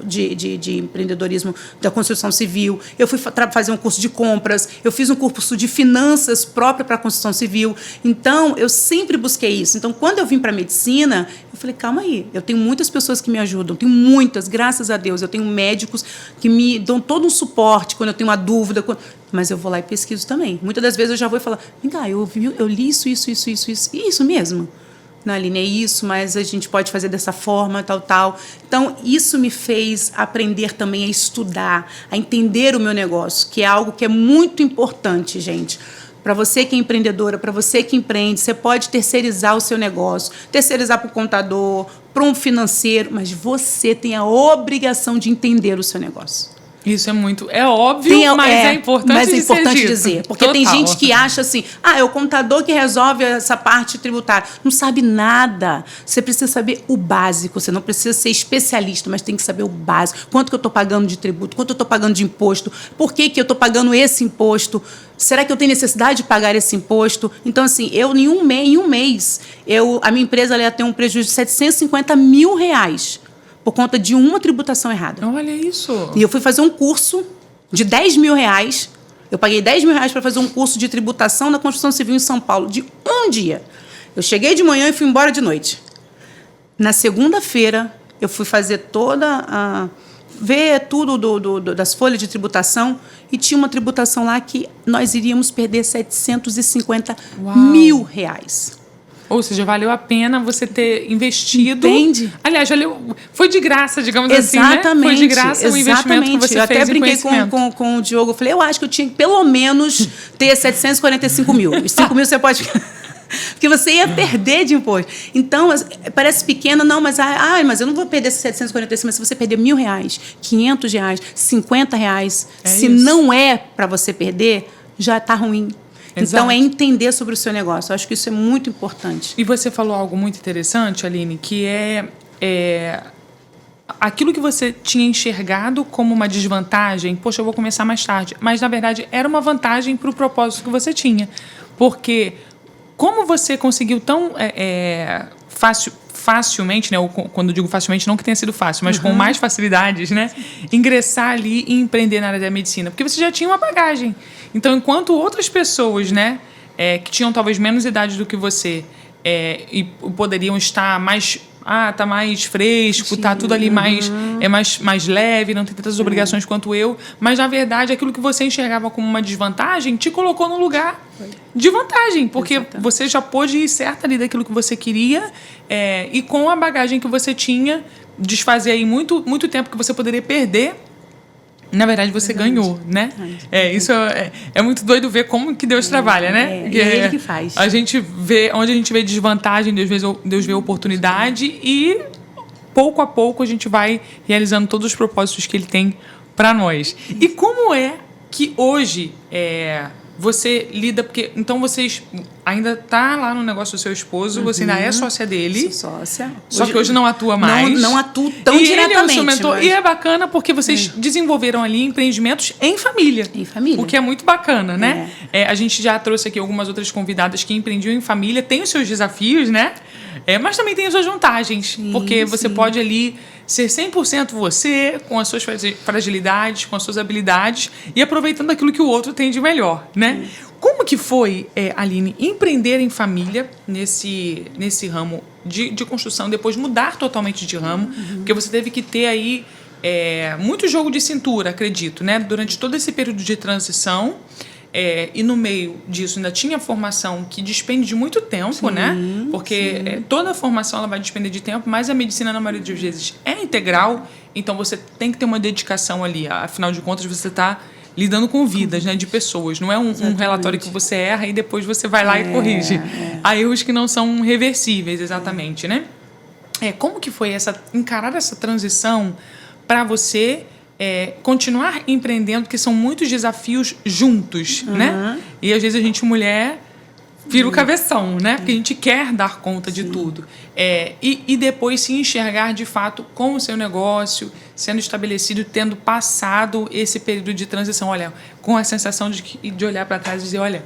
de empreendedorismo da construção civil. Eu fui fazer um curso de compras. Eu fiz um curso de finanças próprio para a construção civil. Então, eu sempre busquei isso. Então, quando eu vim para a medicina, eu falei, calma aí, eu tenho muitas pessoas que me ajudam, tenho muitas, graças a Deus. Eu tenho médicos que me dão todo um suporte quando eu tenho uma dúvida, mas eu vou lá e pesquiso também. Muitas das vezes eu já vou e falo, vem cá, eu li isso. E isso mesmo? Não, Aline, é isso, mas a gente pode fazer dessa forma, tal. Então, isso me fez aprender também a estudar, a entender o meu negócio, que é algo que é muito importante, gente. Para você que é empreendedora, para você que empreende, você pode terceirizar o seu negócio, terceirizar para o contador, para um financeiro, mas você tem a obrigação de entender o seu negócio. Isso é muito... É óbvio, mas é importante mas é importante dito. dizer. Porque tem gente que acha assim, é o contador que resolve essa parte tributária. Não sabe nada. Você precisa saber o básico. Você não precisa ser especialista, mas tem que saber o básico. Quanto que eu estou pagando de tributo? Quanto eu estou pagando de imposto? Por que eu estou pagando esse imposto? Será que eu tenho necessidade de pagar esse imposto? Então, assim, em um mês, a minha empresa ela ia ter um prejuízo de R$750 mil por conta de uma tributação errada. Olha isso. E eu fui fazer um curso de R$10 mil. Eu paguei R$10 mil para fazer um curso de tributação na construção civil em São Paulo, de um dia. Eu cheguei de manhã e fui embora de noite. Na segunda-feira, eu fui fazer ver tudo das folhas de tributação e tinha uma tributação lá que nós iríamos perder R$750 mil. Ou seja, valeu a pena você ter investido. Entende? Aliás, foi de graça, digamos exatamente, assim, né? Foi de graça o investimento que você eu fez. Eu até brinquei com o Diogo. Eu falei, eu acho que eu tinha que, pelo menos, ter 745 mil. Os 5 mil você pode... Porque você ia perder de imposto. Então, parece pequeno, não, mas eu não vou perder esses 745, mas se você perder R$1.000, R$500, R$50, se não é para você perder, já está ruim. Exato. Então, é entender sobre o seu negócio. Eu acho que isso é muito importante. E você falou algo muito interessante, Aline, que é aquilo que você tinha enxergado como uma desvantagem. Poxa, eu vou começar mais tarde. Mas, na verdade, era uma vantagem para o propósito que você tinha. Porque como você conseguiu tão facilmente, né? Quando eu digo facilmente, não que tenha sido fácil, mas com mais facilidades, né? Ingressar ali e empreender na área da medicina. Porque você já tinha uma bagagem. Então, enquanto outras pessoas, né, que tinham talvez menos idade do que você e poderiam estar mais... tá mais fresco, tá tudo ali mais leve, não tem tantas obrigações quanto eu. Mas, na verdade, aquilo que você enxergava como uma desvantagem te colocou num lugar de vantagem. Porque você já pôde ir certa ali daquilo que você queria e com a bagagem que você tinha, desfazer aí muito, muito tempo que você poderia perder. Na verdade, você ganhou, né? Isso é muito doido ver como que Deus trabalha, né? É Ele que faz. A gente vê, onde a gente vê desvantagem, Deus vê oportunidade e, pouco a pouco, a gente vai realizando todos os propósitos que Ele tem para nós. E como é que hoje você lida... Porque, então, vocês ainda tá lá no negócio do seu esposo, você ainda é sócia dele. Sou sócia. Só que hoje não atua mais. Não atuo tão diretamente. Ele é o seu mentor. E é bacana porque vocês desenvolveram ali empreendimentos em família. Em família. O que é muito bacana, né? A gente já trouxe aqui algumas outras convidadas que empreendiam em família. Tem os seus desafios, né? Mas também tem as suas vantagens. Sim, porque você pode ali ser 100% você, com as suas fragilidades, com as suas habilidades e aproveitando aquilo que o outro tem de melhor, né? Como que foi, Aline, empreender em família nesse ramo de construção, depois mudar totalmente de ramo, porque você teve que ter aí muito jogo de cintura, acredito, né? Durante todo esse período de transição, e no meio disso ainda tinha formação que despende de muito tempo, né? Porque toda a formação ela vai despender de tempo, mas a medicina, na maioria das vezes, é integral, então você tem que ter uma dedicação ali. Afinal de contas, você está lidando com vidas, né, de pessoas. Não é um relatório que você erra e depois você vai lá e corrige. Há erros que não são reversíveis, exatamente, né? Como que foi encarar essa transição para você continuar empreendendo, porque são muitos desafios juntos, né? E às vezes a gente, mulher, vira o cabeção, né? Porque a gente quer dar conta de tudo. E depois se enxergar, de fato, com o seu negócio sendo estabelecido, tendo passado esse período de transição. Olha, com a sensação de olhar para trás e dizer, olha,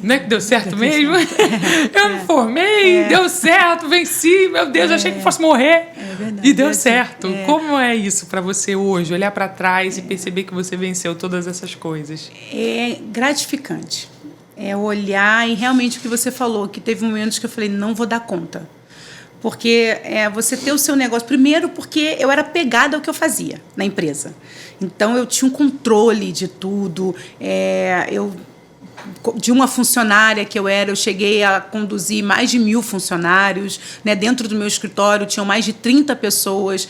não é que deu certo mesmo? Eu me formei, deu certo, venci, meu Deus, achei que fosse morrer. Verdade, e deu certo. Como é isso para você hoje? Olhar para trás e perceber que você venceu todas essas coisas. É gratificante. Olhar e realmente o que você falou, que teve momentos que eu falei, não vou dar conta. Porque você ter o seu negócio... Primeiro, porque eu era apegada ao que eu fazia na empresa. Então, eu tinha um controle de tudo. De uma funcionária que eu cheguei a conduzir mais de 1.000 funcionários. Né? Dentro do meu escritório, tinham mais de 30 pessoas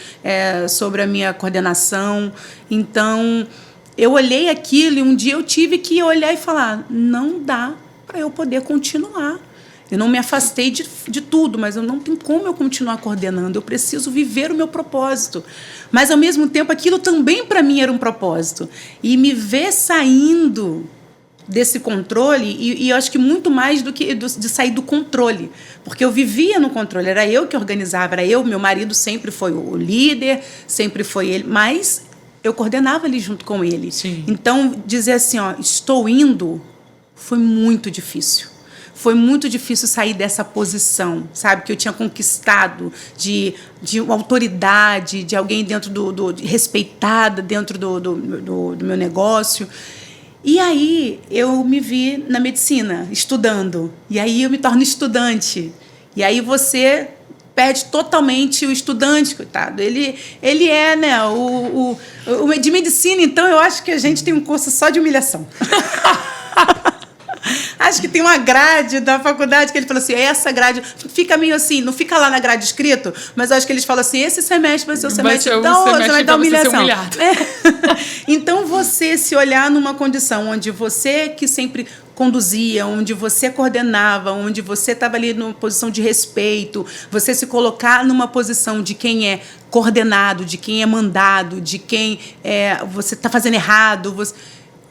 sobre a minha coordenação. Então, eu olhei aquilo e um dia eu tive que olhar e falar, não dá para eu poder continuar. Eu não me afastei de tudo, mas eu não tenho como eu continuar coordenando. Eu preciso viver o meu propósito. Mas, ao mesmo tempo, aquilo também, para mim, era um propósito. E me ver saindo desse controle, e eu acho que muito mais do que de sair do controle. Porque eu vivia no controle, era eu que organizava, era eu, meu marido sempre foi o líder, sempre foi ele, mas eu coordenava ali junto com ele. Sim. Então, dizer assim, ó, estou indo, foi muito difícil. Foi muito difícil sair dessa posição, sabe? Que eu tinha conquistado de uma autoridade, de alguém dentro respeitada dentro do meu negócio. E aí eu me vi na medicina, estudando. E aí eu me torno estudante. E aí você perde totalmente o estudante, coitado. Ele é, né, o de medicina, então eu acho que a gente tem um curso só de humilhação. Acho que tem uma grade da faculdade que ele falou assim, essa grade fica meio assim, não fica lá na grade escrito, mas eu acho que eles falam assim, esse semestre vai ser o semestre da humilhação. Então, você se olhar numa condição onde você que sempre conduzia, onde você coordenava, onde você estava ali numa posição de respeito, você se colocar numa posição de quem é coordenado, de quem é mandado, de quem você está fazendo errado,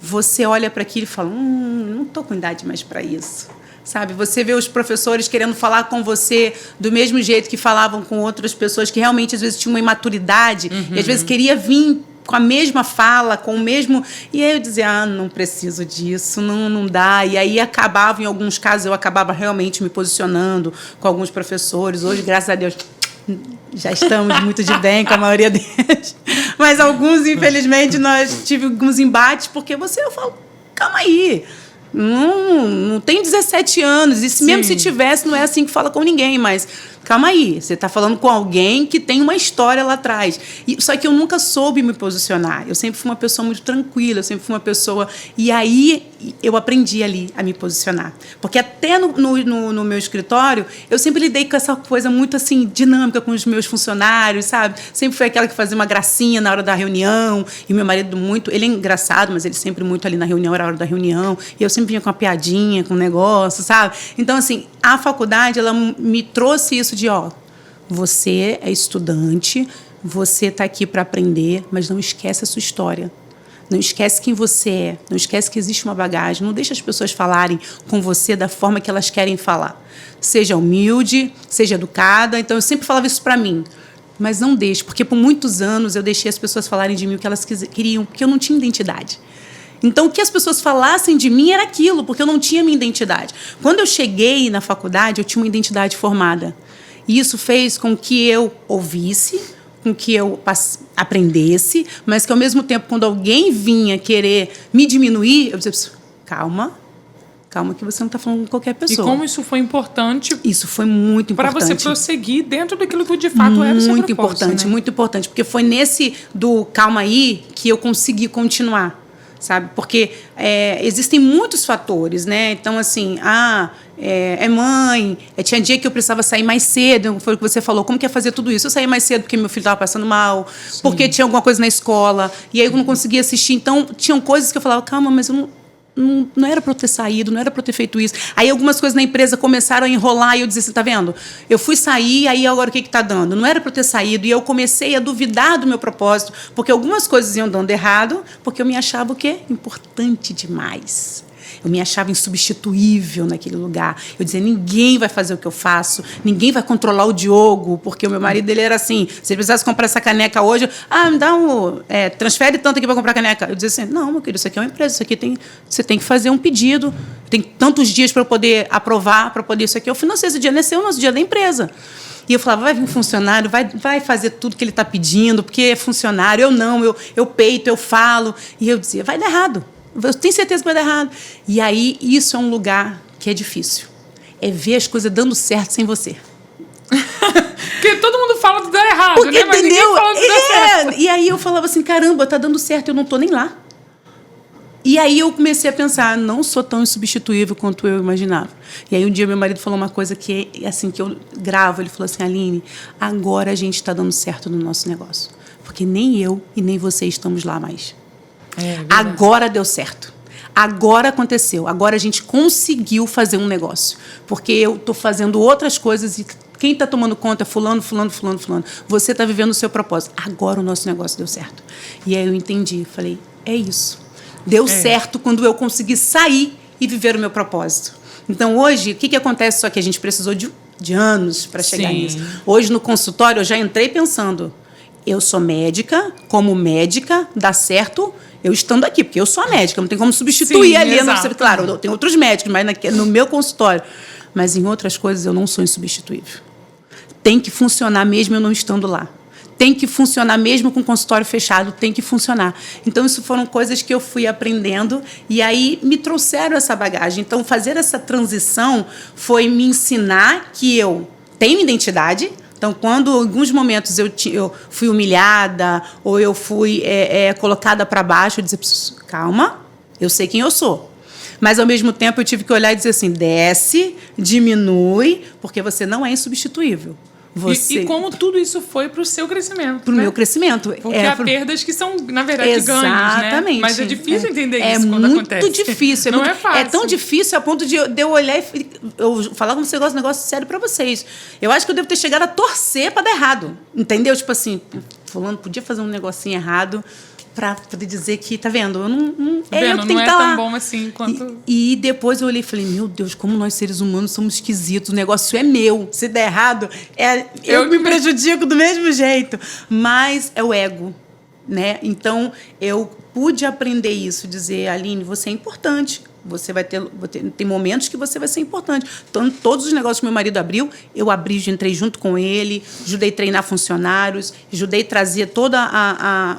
você olha para aquilo e fala, não estou com idade mais para isso. Sabe? Você vê os professores querendo falar com você do mesmo jeito que falavam com outras pessoas que realmente, às vezes, tinham uma imaturidade e, às vezes, queria vir com a mesma fala, com o mesmo... E aí eu dizia, não preciso disso, não dá. E aí acabava, em alguns casos, eu acabava realmente me posicionando com alguns professores. Hoje, graças a Deus, já estamos muito de bem com a maioria deles. Mas alguns, infelizmente, nós tivemos alguns embates, porque eu falo, calma aí, não tem 17 anos, e mesmo se tivesse, não é assim que fala com ninguém, mas calma aí, você está falando com alguém que tem uma história lá atrás. Só que eu nunca soube me posicionar, eu sempre fui uma pessoa muito tranquila, eu sempre fui uma pessoa... E aí eu aprendi ali a me posicionar. Porque até no meu escritório, eu sempre lidei com essa coisa muito assim, dinâmica com os meus funcionários, sabe? Sempre fui aquela que fazia uma gracinha na hora da reunião, e meu marido muito... Ele é engraçado, mas ele sempre muito ali na reunião, era a hora da reunião, e eu sempre vinha com uma piadinha, com um negócio, sabe? Então, assim, a faculdade, ela me trouxe isso de, você é estudante, você está aqui para aprender, mas não esquece a sua história. Não esquece quem você é, não esquece que existe uma bagagem, não deixa as pessoas falarem com você da forma que elas querem falar. Seja humilde, seja educada. Então, eu sempre falava isso para mim. Mas não deixe, porque por muitos anos eu deixei as pessoas falarem de mim o que elas queriam, porque eu não tinha identidade. Então, o que as pessoas falassem de mim era aquilo, porque eu não tinha minha identidade. Quando eu cheguei na faculdade, eu tinha uma identidade formada. E isso fez com que eu ouvisse, com que eu aprendesse, mas que, ao mesmo tempo, quando alguém vinha querer me diminuir, eu dizia, calma que você não está falando com qualquer pessoa. E como isso foi importante... Isso foi muito importante. Para você prosseguir dentro daquilo que, de fato, era o seu propósito, muito importante, porque foi nesse do calma aí que eu consegui continuar. Sabe? Porque existem muitos fatores, né? Então, assim, é mãe, tinha dia que eu precisava sair mais cedo, foi o que você falou, como que é fazer tudo isso? Eu saía mais cedo porque meu filho estava passando mal, porque tinha alguma coisa na escola, e aí eu não conseguia assistir. Então, tinham coisas que eu falava, calma, mas eu não era para eu ter saído, não era para eu ter feito isso. Aí algumas coisas na empresa começaram a enrolar e eu dizia, você está vendo? Eu fui sair, aí agora o que está dando? Não era para eu ter saído. E eu comecei a duvidar do meu propósito, porque algumas coisas iam dando errado, porque eu me achava o quê? Importante demais. Eu me achava insubstituível naquele lugar. Eu dizia, ninguém vai fazer o que eu faço, ninguém vai controlar o Diogo, porque o meu marido ele era assim, se ele precisasse comprar essa caneca hoje, me dá transfere tanto aqui para comprar caneca. Eu dizia assim, não, meu querido, isso aqui é uma empresa, isso aqui você tem que fazer um pedido, tem tantos dias para eu poder aprovar, para poder isso aqui. Eu falei, nossa, esse dia não é seu, o nosso dia é da empresa. E eu falava, vai vir um funcionário, vai fazer tudo que ele está pedindo, porque é funcionário. Eu peito, eu falo. E eu dizia, vai dar errado. Eu tenho certeza que vai dar errado. E aí, isso é um lugar que é difícil. É ver as coisas dando certo sem você. Porque todo mundo fala de dar errado, porque, né? Mas entendeu? Ninguém fala de dar certo. E aí eu falava assim, caramba, tá dando certo, eu não tô nem lá. E aí eu comecei a pensar, não sou tão insubstituível quanto eu imaginava. E aí um dia meu marido falou uma coisa que assim, que eu gravo, ele falou assim, Aline, agora a gente está dando certo no nosso negócio. Porque nem eu e nem você estamos lá mais. Agora deu certo. agora aconteceu, agora a gente conseguiu fazer um negócio, porque eu estou fazendo outras coisas e quem está tomando conta é fulano. Você está vivendo o seu propósito. Agora o nosso negócio deu certo. E aí eu entendi, falei, é isso. Deu certo quando eu consegui sair e viver o meu propósito. Então, hoje, o que acontece? Só que a gente precisou de anos para chegar nisso. Hoje, no consultório, eu já entrei pensando, eu sou médica, como médica, dá certo eu estando aqui, porque eu sou a médica, não tem como substituir ali. Claro, tem outros médicos, mas no meu consultório. Mas em outras coisas eu não sou insubstituível. Tem que funcionar mesmo eu não estando lá. Tem que funcionar mesmo com o consultório fechado, tem que funcionar. Então, isso foram coisas que eu fui aprendendo e aí me trouxeram essa bagagem. Então, fazer essa transição foi me ensinar que eu tenho identidade. Então, quando em alguns momentos eu fui humilhada ou eu fui colocada para baixo, eu disse, calma, eu sei quem eu sou. Mas, ao mesmo tempo, eu tive que olhar e dizer assim, desce, diminui, porque você não é insubstituível. E como tudo isso foi para o seu crescimento. Para o meu crescimento. Porque há perdas que são, na verdade, ganhos, né? Exatamente. Mas é difícil entender isso quando acontece. É muito difícil. Não é fácil. É tão difícil a ponto de eu olhar e eu falar com você um negócio sério para vocês. Eu acho que eu devo ter chegado a torcer para dar errado. Entendeu? Tipo assim, fulano podia fazer um negocinho errado para poder dizer que, tá vendo? Eu não é eu que tenho que estar lá. Não é tão bom assim quanto... E depois eu olhei e falei, meu Deus, como nós seres humanos somos esquisitos, o negócio é meu. Se der errado, eu me prejudico do mesmo jeito. Mas é o ego, né? Então, eu pude aprender isso, dizer, Aline, você é importante. Você tem momentos que você vai ser importante. Então, todos os negócios que meu marido abriu, eu entrei junto com ele, ajudei a treinar funcionários, ajudei a trazer todo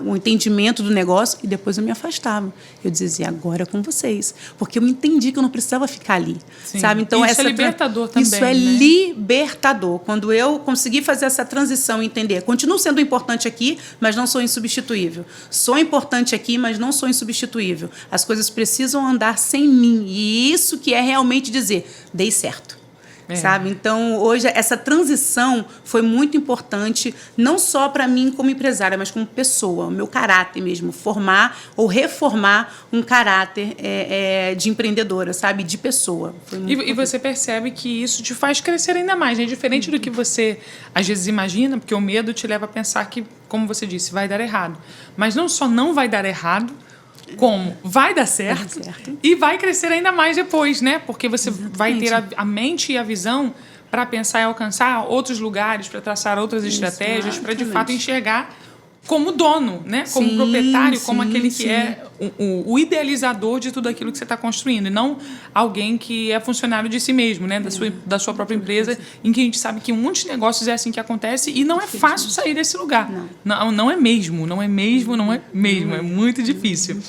o entendimento do negócio e depois eu me afastava. Eu dizia, agora é com vocês. Porque eu entendi que eu não precisava ficar ali. Sabe? Então, isso é libertador também. Isso é libertador. Quando eu consegui fazer essa transição e entender, continuo sendo importante aqui, mas não sou insubstituível. Sou importante aqui, mas não sou insubstituível. As coisas precisam andar sem mim. E isso que é realmente dizer, dei certo. Sabe? Então, hoje, essa transição foi muito importante, não só para mim como empresária, mas como pessoa, o meu caráter mesmo, formar ou reformar um caráter de empreendedora, sabe? De pessoa. E você percebe que isso te faz crescer ainda mais, né? Diferente do que você, às vezes, imagina, porque o medo te leva a pensar que, como você disse, vai dar errado. Mas não só não vai dar errado, como vai dar certo e vai crescer ainda mais depois, né? Porque você vai ter a mente e a visão para pensar e alcançar outros lugares, para traçar outras estratégias, para de fato enxergar como dono, né? Como proprietário, como aquele que é o idealizador de tudo aquilo que você está construindo, e não alguém que é funcionário de si mesmo, né? Da sua própria empresa, em que a gente sabe que muitos negócios é assim que acontece e não é fácil sair desse lugar. Não é mesmo, é muito difícil.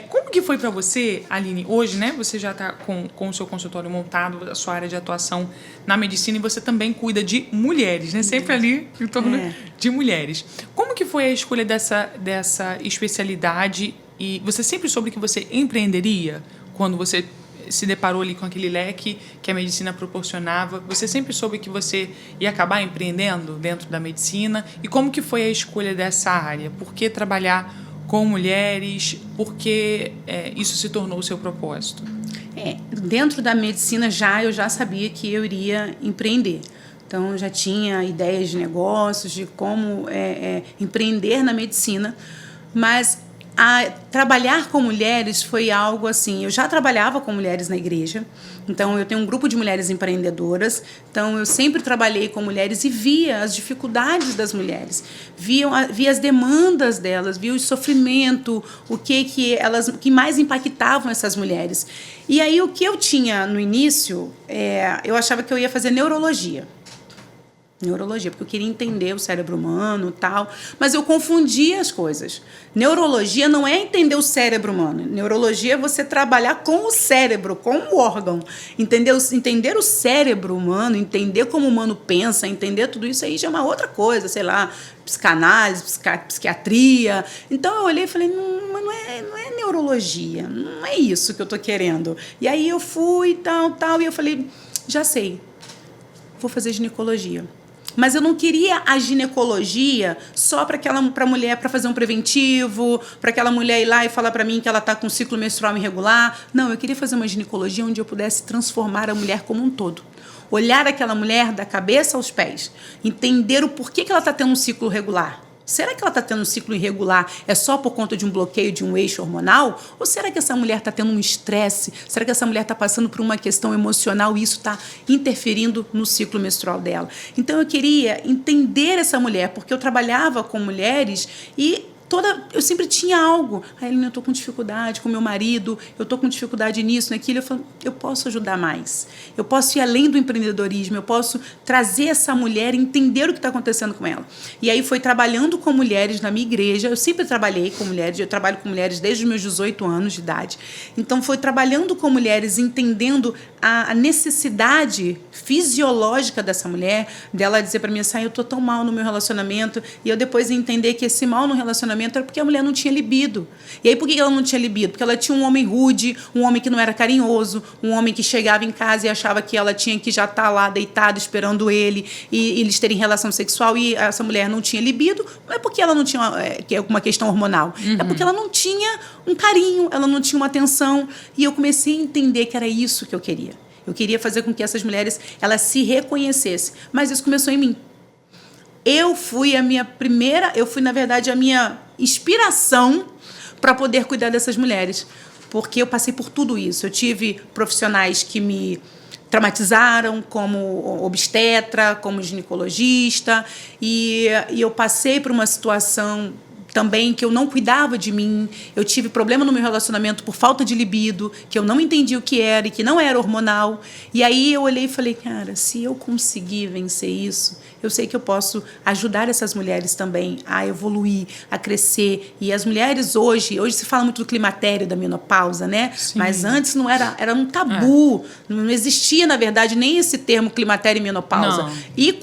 Como que foi para você, Aline, hoje, né? Você já está com o seu consultório montado, a sua área de atuação na medicina, e você também cuida de mulheres, né? Sempre ali em torno de mulheres. Como que foi a escolha dessa especialidade? E você sempre soube que você empreenderia quando você se deparou ali com aquele leque que a medicina proporcionava? Você sempre soube que você ia acabar empreendendo dentro da medicina? E como que foi a escolha dessa área? Por que trabalhar com mulheres? Por que isso se tornou o seu propósito? Dentro da medicina eu já sabia que eu iria empreender. Então, eu já tinha ideias de negócios, de como empreender na medicina, mas trabalhar com mulheres foi algo assim. Eu já trabalhava com mulheres na igreja, então eu tenho um grupo de mulheres empreendedoras, então eu sempre trabalhei com mulheres e via as dificuldades das mulheres, via as demandas delas, via o sofrimento, o que mais impactavam essas mulheres. E aí o que eu tinha no início, eu achava que eu ia fazer neurologia, porque eu queria entender o cérebro humano e tal, mas eu confundia as coisas. Neurologia não é entender o cérebro humano. Neurologia é você trabalhar com o cérebro, com o órgão. Entender o cérebro humano, entender como o humano pensa, entender tudo isso aí já é uma outra coisa, sei lá, psicanálise, psiquiatria. Então eu olhei e falei, mas não é neurologia, não é isso que eu estou querendo. E aí eu fui, tal, e eu falei, já sei, vou fazer ginecologia. Mas eu não queria a ginecologia só para a mulher, para fazer um preventivo, para aquela mulher ir lá e falar para mim que ela está com um ciclo menstrual irregular. Não, eu queria fazer uma ginecologia onde eu pudesse transformar a mulher como um todo. Olhar aquela mulher da cabeça aos pés. Entender o porquê que ela está tendo um ciclo regular. Será que ela está tendo um ciclo irregular é só por conta de um bloqueio de um eixo hormonal? Ou será que essa mulher está tendo um estresse? Será que essa mulher está passando por uma questão emocional e isso está interferindo no ciclo menstrual dela? Então, eu queria entender essa mulher, porque eu trabalhava com mulheres e eu sempre tinha algo. Eu estou com dificuldade com meu marido, eu estou com dificuldade nisso, naquilo. Eu falo, eu posso ajudar mais. Eu posso ir além do empreendedorismo, eu posso trazer essa mulher, entender o que está acontecendo com ela. E aí foi trabalhando com mulheres na minha igreja. Eu sempre trabalhei com mulheres, eu trabalho com mulheres desde os meus 18 anos de idade. Então, foi trabalhando com mulheres, entendendo a necessidade fisiológica dessa mulher, dela dizer para mim assim, eu estou tão mal no meu relacionamento, e eu depois entender que esse mal no relacionamento era porque a mulher não tinha libido. E aí, por que ela não tinha libido? Porque ela tinha um homem rude, um homem que não era carinhoso, um homem que chegava em casa e achava que ela tinha que já estar lá deitada esperando ele e eles terem relação sexual, e essa mulher não tinha libido. Não é porque ela não tinha uma questão hormonal, é porque ela não tinha um carinho, ela não tinha uma atenção. E eu comecei a entender que era isso que eu queria. Eu queria fazer com que essas mulheres elas se reconhecessem. Mas isso começou em mim. Eu fui, na verdade, a minha inspiração para poder cuidar dessas mulheres. Porque eu passei por tudo isso. Eu tive profissionais que me traumatizaram, como obstetra, como ginecologista, e eu passei por uma situação também que eu não cuidava de mim, eu tive problema no meu relacionamento por falta de libido, que eu não entendi o que era e que não era hormonal. E aí eu olhei e falei, cara, se eu conseguir vencer isso, eu sei que eu posso ajudar essas mulheres também a evoluir, a crescer. E as mulheres hoje se fala muito do climatério, da menopausa, né? Sim. Mas antes não era um tabu, não existia, na verdade, nem esse termo climatério e menopausa. Não. E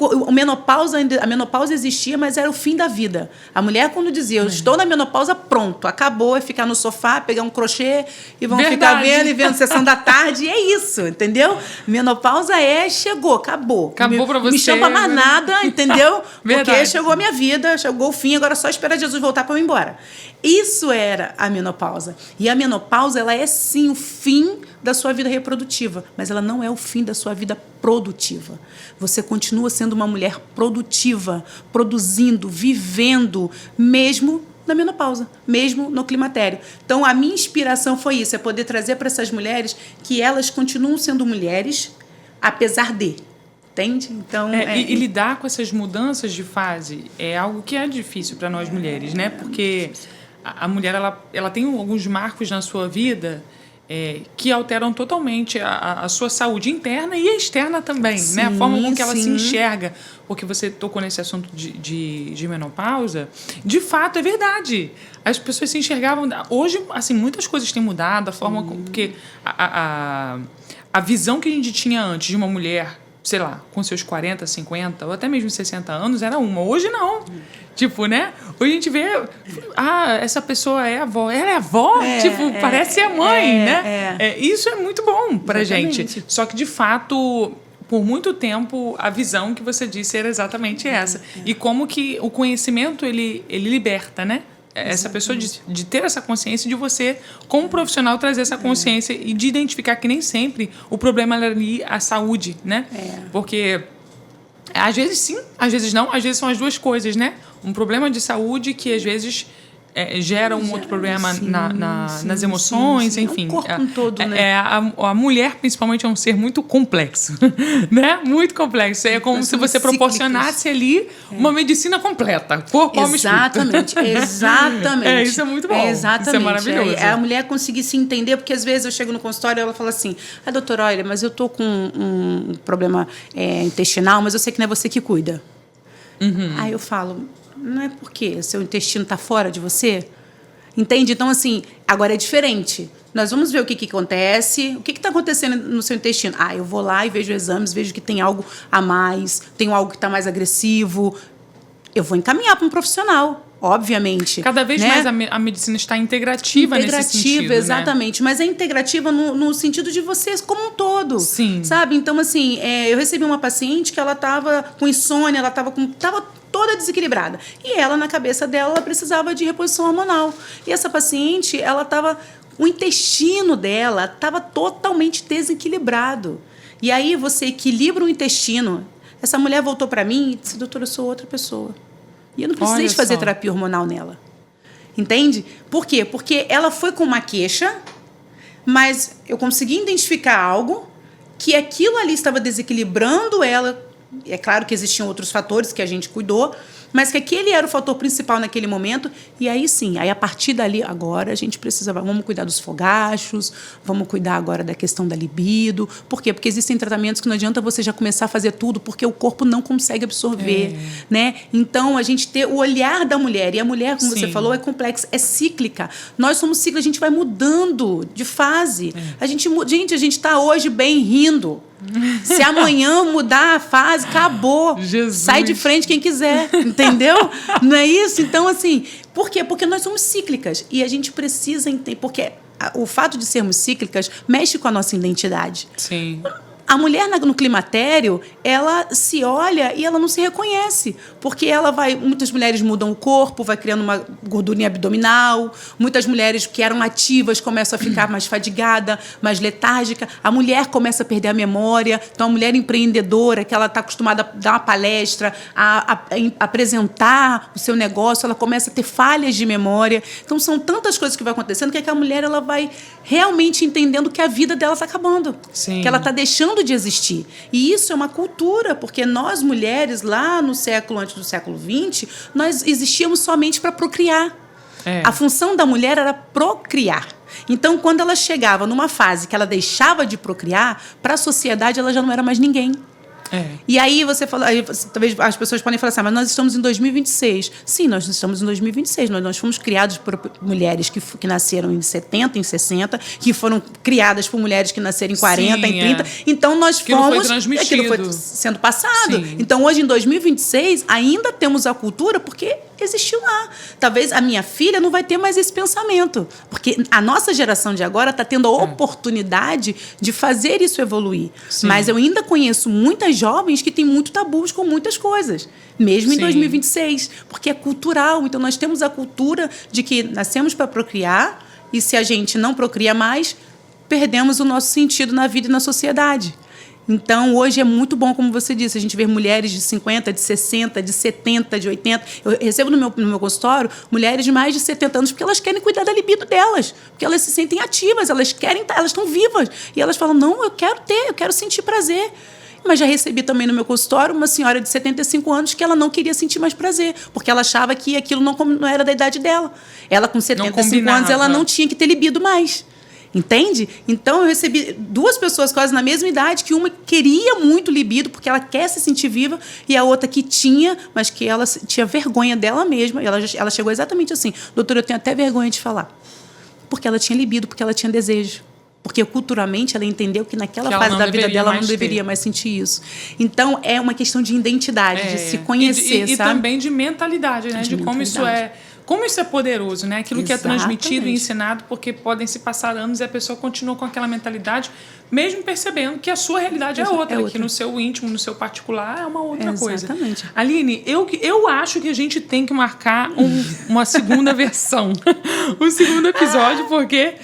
a menopausa existia, mas era o fim da vida. A mulher, quando dizia, eu estou na menopausa, pronto, acabou, é ficar no sofá, pegar um crochê e vão ficar vendo e vendo sessão da tarde, e é isso, entendeu? Menopausa chegou, acabou. Acabou pra você. Me chama mais nada, entendeu? Porque chegou a minha vida, chegou o fim, agora é só esperar Jesus voltar para eu ir embora. Isso era a menopausa. E a menopausa, ela é sim o fim da sua vida reprodutiva, mas ela não é o fim da sua vida produtiva. Você continua sendo uma mulher produtiva, produzindo, vivendo, mesmo na menopausa, mesmo no climatério. Então, a minha inspiração foi isso, é poder trazer para essas mulheres que elas continuam sendo mulheres, apesar de... Entende? Então, e lidar com essas mudanças de fase é algo que é difícil para nós mulheres, né? Porque a mulher ela tem alguns marcos na sua vida que alteram totalmente a sua saúde interna e a externa também, sim, né? A forma com que ela se enxerga. Porque você tocou nesse assunto de menopausa. De fato, é verdade. As pessoas se enxergavam... Hoje, assim, muitas coisas têm mudado. A forma porque a visão que a gente tinha antes de uma mulher, sei lá, com seus 40, 50 ou até mesmo 60 anos, era uma. Hoje não. Tipo, né? Hoje a gente vê... essa pessoa é avó. Ela é avó? Tipo, parece a mãe, né? Isso é muito bom pra gente. Só que, de fato, por muito tempo, a visão que você disse era exatamente essa. E como que o conhecimento, ele liberta, né? Essa pessoa de ter essa consciência, de você, como profissional, trazer essa consciência e de identificar que nem sempre o problema é ali a saúde, né? Porque às vezes sim, às vezes não, às vezes são as duas coisas, né? Um problema de saúde que às vezes gera um outro problema nas emoções, enfim. O corpo todo, né? A mulher, principalmente, é um ser muito complexo, né? Muito complexo. É como se você proporcionasse ali uma medicina completa, corpo, alma e espírito. Exatamente. Isso é muito bom. Exatamente. Isso é maravilhoso. A mulher conseguir se entender, porque às vezes eu chego no consultório e ela fala assim, doutora, olha, mas eu tô com um problema intestinal, mas eu sei que não é você que cuida. Aí eu falo... Não é porque seu intestino está fora de você? Entende? Então, assim, agora é diferente. Nós vamos ver o que acontece. O que está acontecendo no seu intestino? Eu vou lá e vejo exames, vejo que tem algo a mais, tem algo que está mais agressivo. eu vou encaminhar para um profissional. Obviamente. Cada vez mais a medicina está integrativa nesse sentido. Exatamente. Né? Mas é integrativa no sentido de vocês como um todo. Sim. Sabe? Então, assim, eu recebi uma paciente que ela estava com insônia, ela estava toda desequilibrada. E ela, na cabeça dela, ela precisava de reposição hormonal. E essa paciente, ela estava... O intestino dela estava totalmente desequilibrado. E aí você equilibra o intestino. Essa mulher voltou para mim e disse, doutora, eu sou outra pessoa. E eu não precisei de fazer terapia hormonal nela. Entende? Por quê? Porque ela foi com uma queixa, mas eu consegui identificar algo que aquilo ali estava desequilibrando ela. É claro que existiam outros fatores que a gente cuidou, mas que aquele era o fator principal naquele momento. E aí sim, aí a partir dali, agora a gente precisa... Vamos cuidar dos fogachos, vamos cuidar agora da questão da libido. Por quê? Porque existem tratamentos que não adianta você já começar a fazer tudo, porque o corpo não consegue absorver. Né? Então, a gente ter o olhar da mulher. E a mulher, como você falou, é complexa, é cíclica. Nós somos cíclicos, a gente vai mudando de fase. A gente está hoje bem rindo. Se amanhã mudar a fase, acabou. Jesus. Sai de frente quem quiser, entendeu? Não é isso? Então, assim, por quê? Porque nós somos cíclicas e a gente precisa entender, porque o fato de sermos cíclicas mexe com a nossa identidade. Sim. A mulher no climatério, ela se olha e ela não se reconhece, porque ela vai... Muitas mulheres mudam o corpo, vai criando uma gordurinha abdominal, muitas mulheres que eram ativas começam a ficar mais fadigada, mais letárgica, a mulher começa a perder a memória, então a mulher empreendedora, que ela está acostumada a dar uma palestra, a apresentar o seu negócio, ela começa a ter falhas de memória. Então são tantas coisas que vão acontecendo que a mulher ela vai realmente entendendo que a vida dela está acabando, que ela está deixando de existir. E isso é uma cultura, porque nós mulheres, lá no século, antes do século XX, nós existíamos somente para procriar. A função da mulher era procriar. Então, quando ela chegava numa fase que ela deixava de procriar, para a sociedade ela já não era mais ninguém. E aí você fala, talvez as pessoas podem falar assim, mas nós estamos em 2026. Sim, nós estamos em 2026. Nós fomos criados por mulheres que nasceram em 70, em 60, que foram criadas por mulheres que nasceram em 40, em 30. Então nós aquilo fomos... foi transmitido. Aquilo foi sendo passado. Sim. Então hoje, em 2026, ainda temos a cultura porque existiu lá. Talvez a minha filha não vai ter mais esse pensamento. Porque a nossa geração de agora está tendo a oportunidade de fazer isso evoluir. Sim. Mas eu ainda conheço muitas jovens que têm muito tabus com muitas coisas, mesmo em 2026, porque é cultural. Então, nós temos a cultura de que nascemos para procriar e se a gente não procria mais, perdemos o nosso sentido na vida e na sociedade. Então, hoje é muito bom, como você disse, a gente vê mulheres de 50, de 60, de 70, de 80. Eu recebo no meu consultório mulheres de mais de 70 anos porque elas querem cuidar da libido delas, porque elas se sentem ativas, elas estão vivas. E elas falam, não, eu quero sentir prazer. Mas já recebi também no meu consultório uma senhora de 75 anos que ela não queria sentir mais prazer, porque ela achava que aquilo não era da idade dela. Ela, com 75 anos, ela não tinha que ter libido mais. Entende? Então, eu recebi 2 pessoas quase na mesma idade, que uma queria muito libido, porque ela quer se sentir viva, e a outra que tinha, mas que ela tinha vergonha dela mesma. Ela chegou exatamente assim, doutora, eu tenho até vergonha de falar. Porque ela tinha libido, porque ela tinha desejo. Porque culturalmente ela entendeu que naquela fase da vida dela ela não deveria mais sentir isso. Então, é uma questão de identidade, de se conhecer, e sabe? E também de mentalidade, né? De como isso é... Como isso é poderoso, né? Aquilo que é transmitido e ensinado, porque podem se passar anos e a pessoa continua com aquela mentalidade, mesmo percebendo que a sua realidade é outra, que no seu íntimo, no seu particular, é uma outra coisa. Exatamente. Aline, eu acho que a gente tem que marcar uma segunda versão, um segundo episódio, porque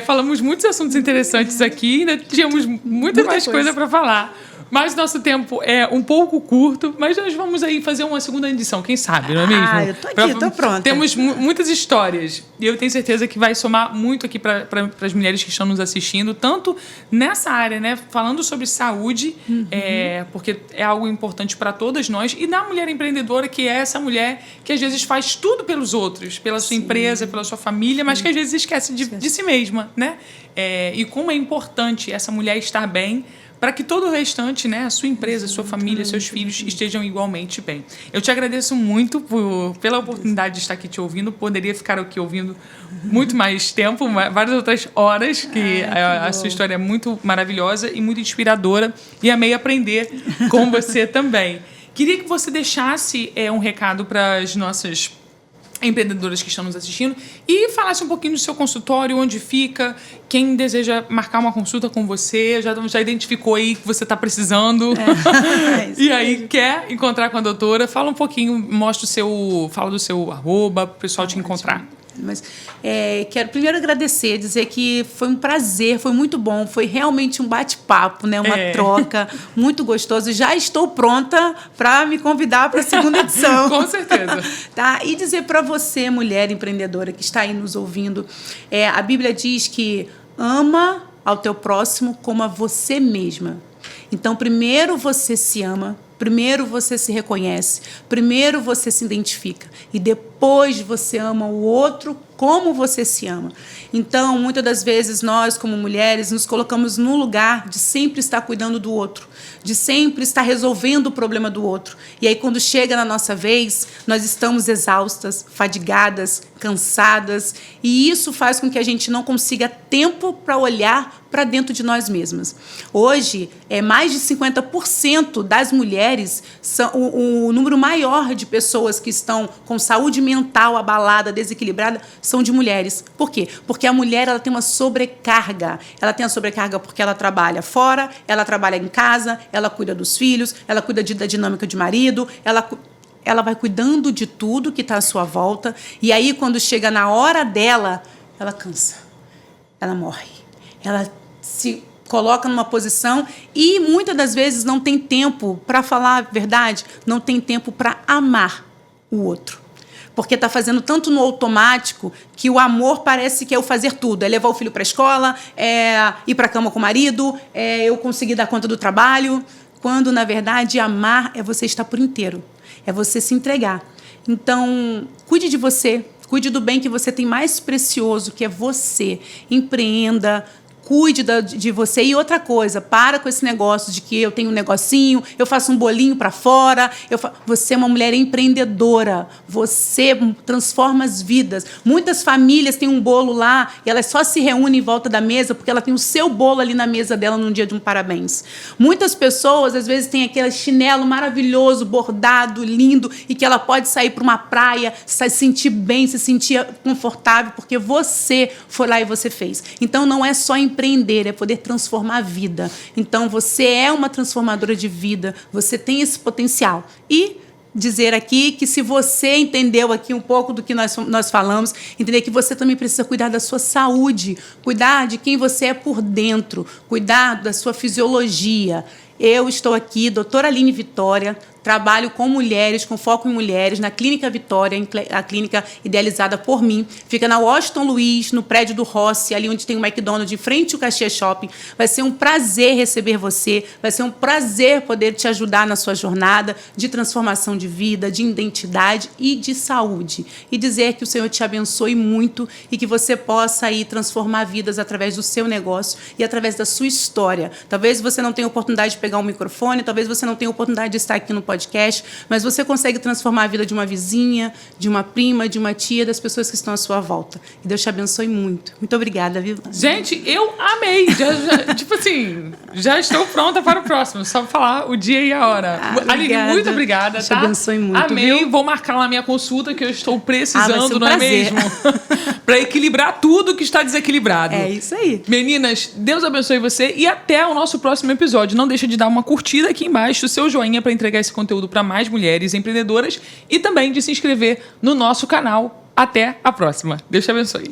falamos muitos assuntos interessantes aqui, ainda tínhamos muita mais coisa para falar. Mas nosso tempo é um pouco curto, mas nós vamos aí fazer uma segunda edição, quem sabe, não é mesmo? Eu tô aqui, tô pronta. Temos muitas histórias e eu tenho certeza que vai somar muito aqui para as mulheres que estão nos assistindo, tanto nessa área, né, falando sobre saúde, porque é algo importante para todas nós, e da mulher empreendedora, que é essa mulher que às vezes faz tudo pelos outros, pela sua empresa, pela sua família, mas que às vezes esquece de si mesma, né? E como é importante essa mulher estar bem, para que todo o restante, né, a sua empresa, a sua família, seus filhos estejam igualmente bem. Eu te agradeço muito pela oportunidade de estar aqui te ouvindo. Poderia ficar aqui ouvindo muito mais tempo, várias outras horas, que a sua história é muito maravilhosa e muito inspiradora, e amei aprender com você também. Queria que você deixasse um recado para as nossas empreendedoras que estão nos assistindo e falasse um pouquinho do seu consultório, onde fica, quem deseja marcar uma consulta com você, já identificou aí que você está precisando e aí quer encontrar com a doutora, fala um pouquinho, fala do seu arroba, para o pessoal te encontrar. Mas quero primeiro agradecer, dizer que foi um prazer, foi muito bom, foi realmente um bate-papo, né? Uma troca muito gostosa. Já estou pronta para me convidar para a segunda edição. Com certeza. Tá? E dizer para você, mulher empreendedora que está aí nos ouvindo, a Bíblia diz que ama ao teu próximo como a você mesma. Então, primeiro você se ama, primeiro você se reconhece, primeiro você se identifica e depois você ama o outro como você se ama. Então, muitas das vezes nós, como mulheres, nos colocamos no lugar de sempre estar cuidando do outro, de sempre estar resolvendo o problema do outro. E aí, quando chega na nossa vez, nós estamos exaustas, fadigadas, cansadas, e isso faz com que a gente não consiga tempo para olhar para dentro de nós mesmas. Hoje, mais de 50% das mulheres, o número maior de pessoas que estão com saúde mental abalada, desequilibrada, são de mulheres. Por quê? Porque a mulher ela tem uma sobrecarga. Ela tem a sobrecarga porque ela trabalha fora, ela trabalha em casa, ela cuida dos filhos, ela cuida da dinâmica de marido, ela vai cuidando de tudo que está à sua volta. E aí, quando chega na hora dela, ela cansa, ela morre, ela se coloca numa posição e muitas das vezes não tem tempo, para falar a verdade, não tem tempo para amar o outro. Porque está fazendo tanto no automático que o amor parece que é o fazer tudo. É levar o filho para a escola, é ir para a cama com o marido, é eu conseguir dar conta do trabalho. Quando, na verdade, amar é você estar por inteiro. É você se entregar. Então, cuide de você. Cuide do bem que você tem mais precioso, que é você. Empreenda. Cuide de você. E outra coisa, para com esse negócio de que eu tenho um negocinho, eu faço um bolinho para fora. Você é uma mulher empreendedora. Você transforma as vidas. Muitas famílias têm um bolo lá e elas só se reúnem em volta da mesa porque ela tem o seu bolo ali na mesa dela num dia de um parabéns. Muitas pessoas, às vezes, têm aquele chinelo maravilhoso, bordado, lindo, e que ela pode sair para uma praia, se sentir bem, se sentir confortável, porque você foi lá e você fez. Então, não é só empreender, é poder transformar a vida. Então, você é uma transformadora de vida, você tem esse potencial. E dizer aqui que se você entendeu aqui um pouco do que nós falamos, entender que você também precisa cuidar da sua saúde, cuidar de quem você é por dentro, cuidar da sua fisiologia. Eu estou aqui, doutora Aline Vitória, trabalho com mulheres, com foco em mulheres, na Clínica Vitória, a clínica idealizada por mim. Fica na Washington Luiz, no prédio do Rossi, ali onde tem o McDonald's, em frente ao Caxias Shopping. Vai ser um prazer receber você, vai ser um prazer poder te ajudar na sua jornada de transformação de vida, de identidade e de saúde. E dizer que o Senhor te abençoe muito e que você possa aí transformar vidas através do seu negócio e através da sua história. Talvez você não tenha oportunidade de pegar um microfone, talvez você não tenha oportunidade de estar aqui no podcast, mas você consegue transformar a vida de uma vizinha, de uma prima, de uma tia, das pessoas que estão à sua volta. E Deus te abençoe muito. Muito obrigada, viu? Gente, eu amei. Tipo assim, já estou pronta para o próximo. Só falar o dia e a hora. Aline, muito obrigada. Deus te abençoe muito. Amei. Viu? Vou marcar lá minha consulta, que eu estou precisando, não é prazer. mesmo? Para equilibrar tudo que está desequilibrado. É isso aí. Meninas, Deus abençoe você e até o nosso próximo episódio. Não deixa de dar uma curtida aqui embaixo, o seu joinha para entregar esse conteúdo para mais mulheres empreendedoras e também de se inscrever no nosso canal. Até a próxima. Deus te abençoe.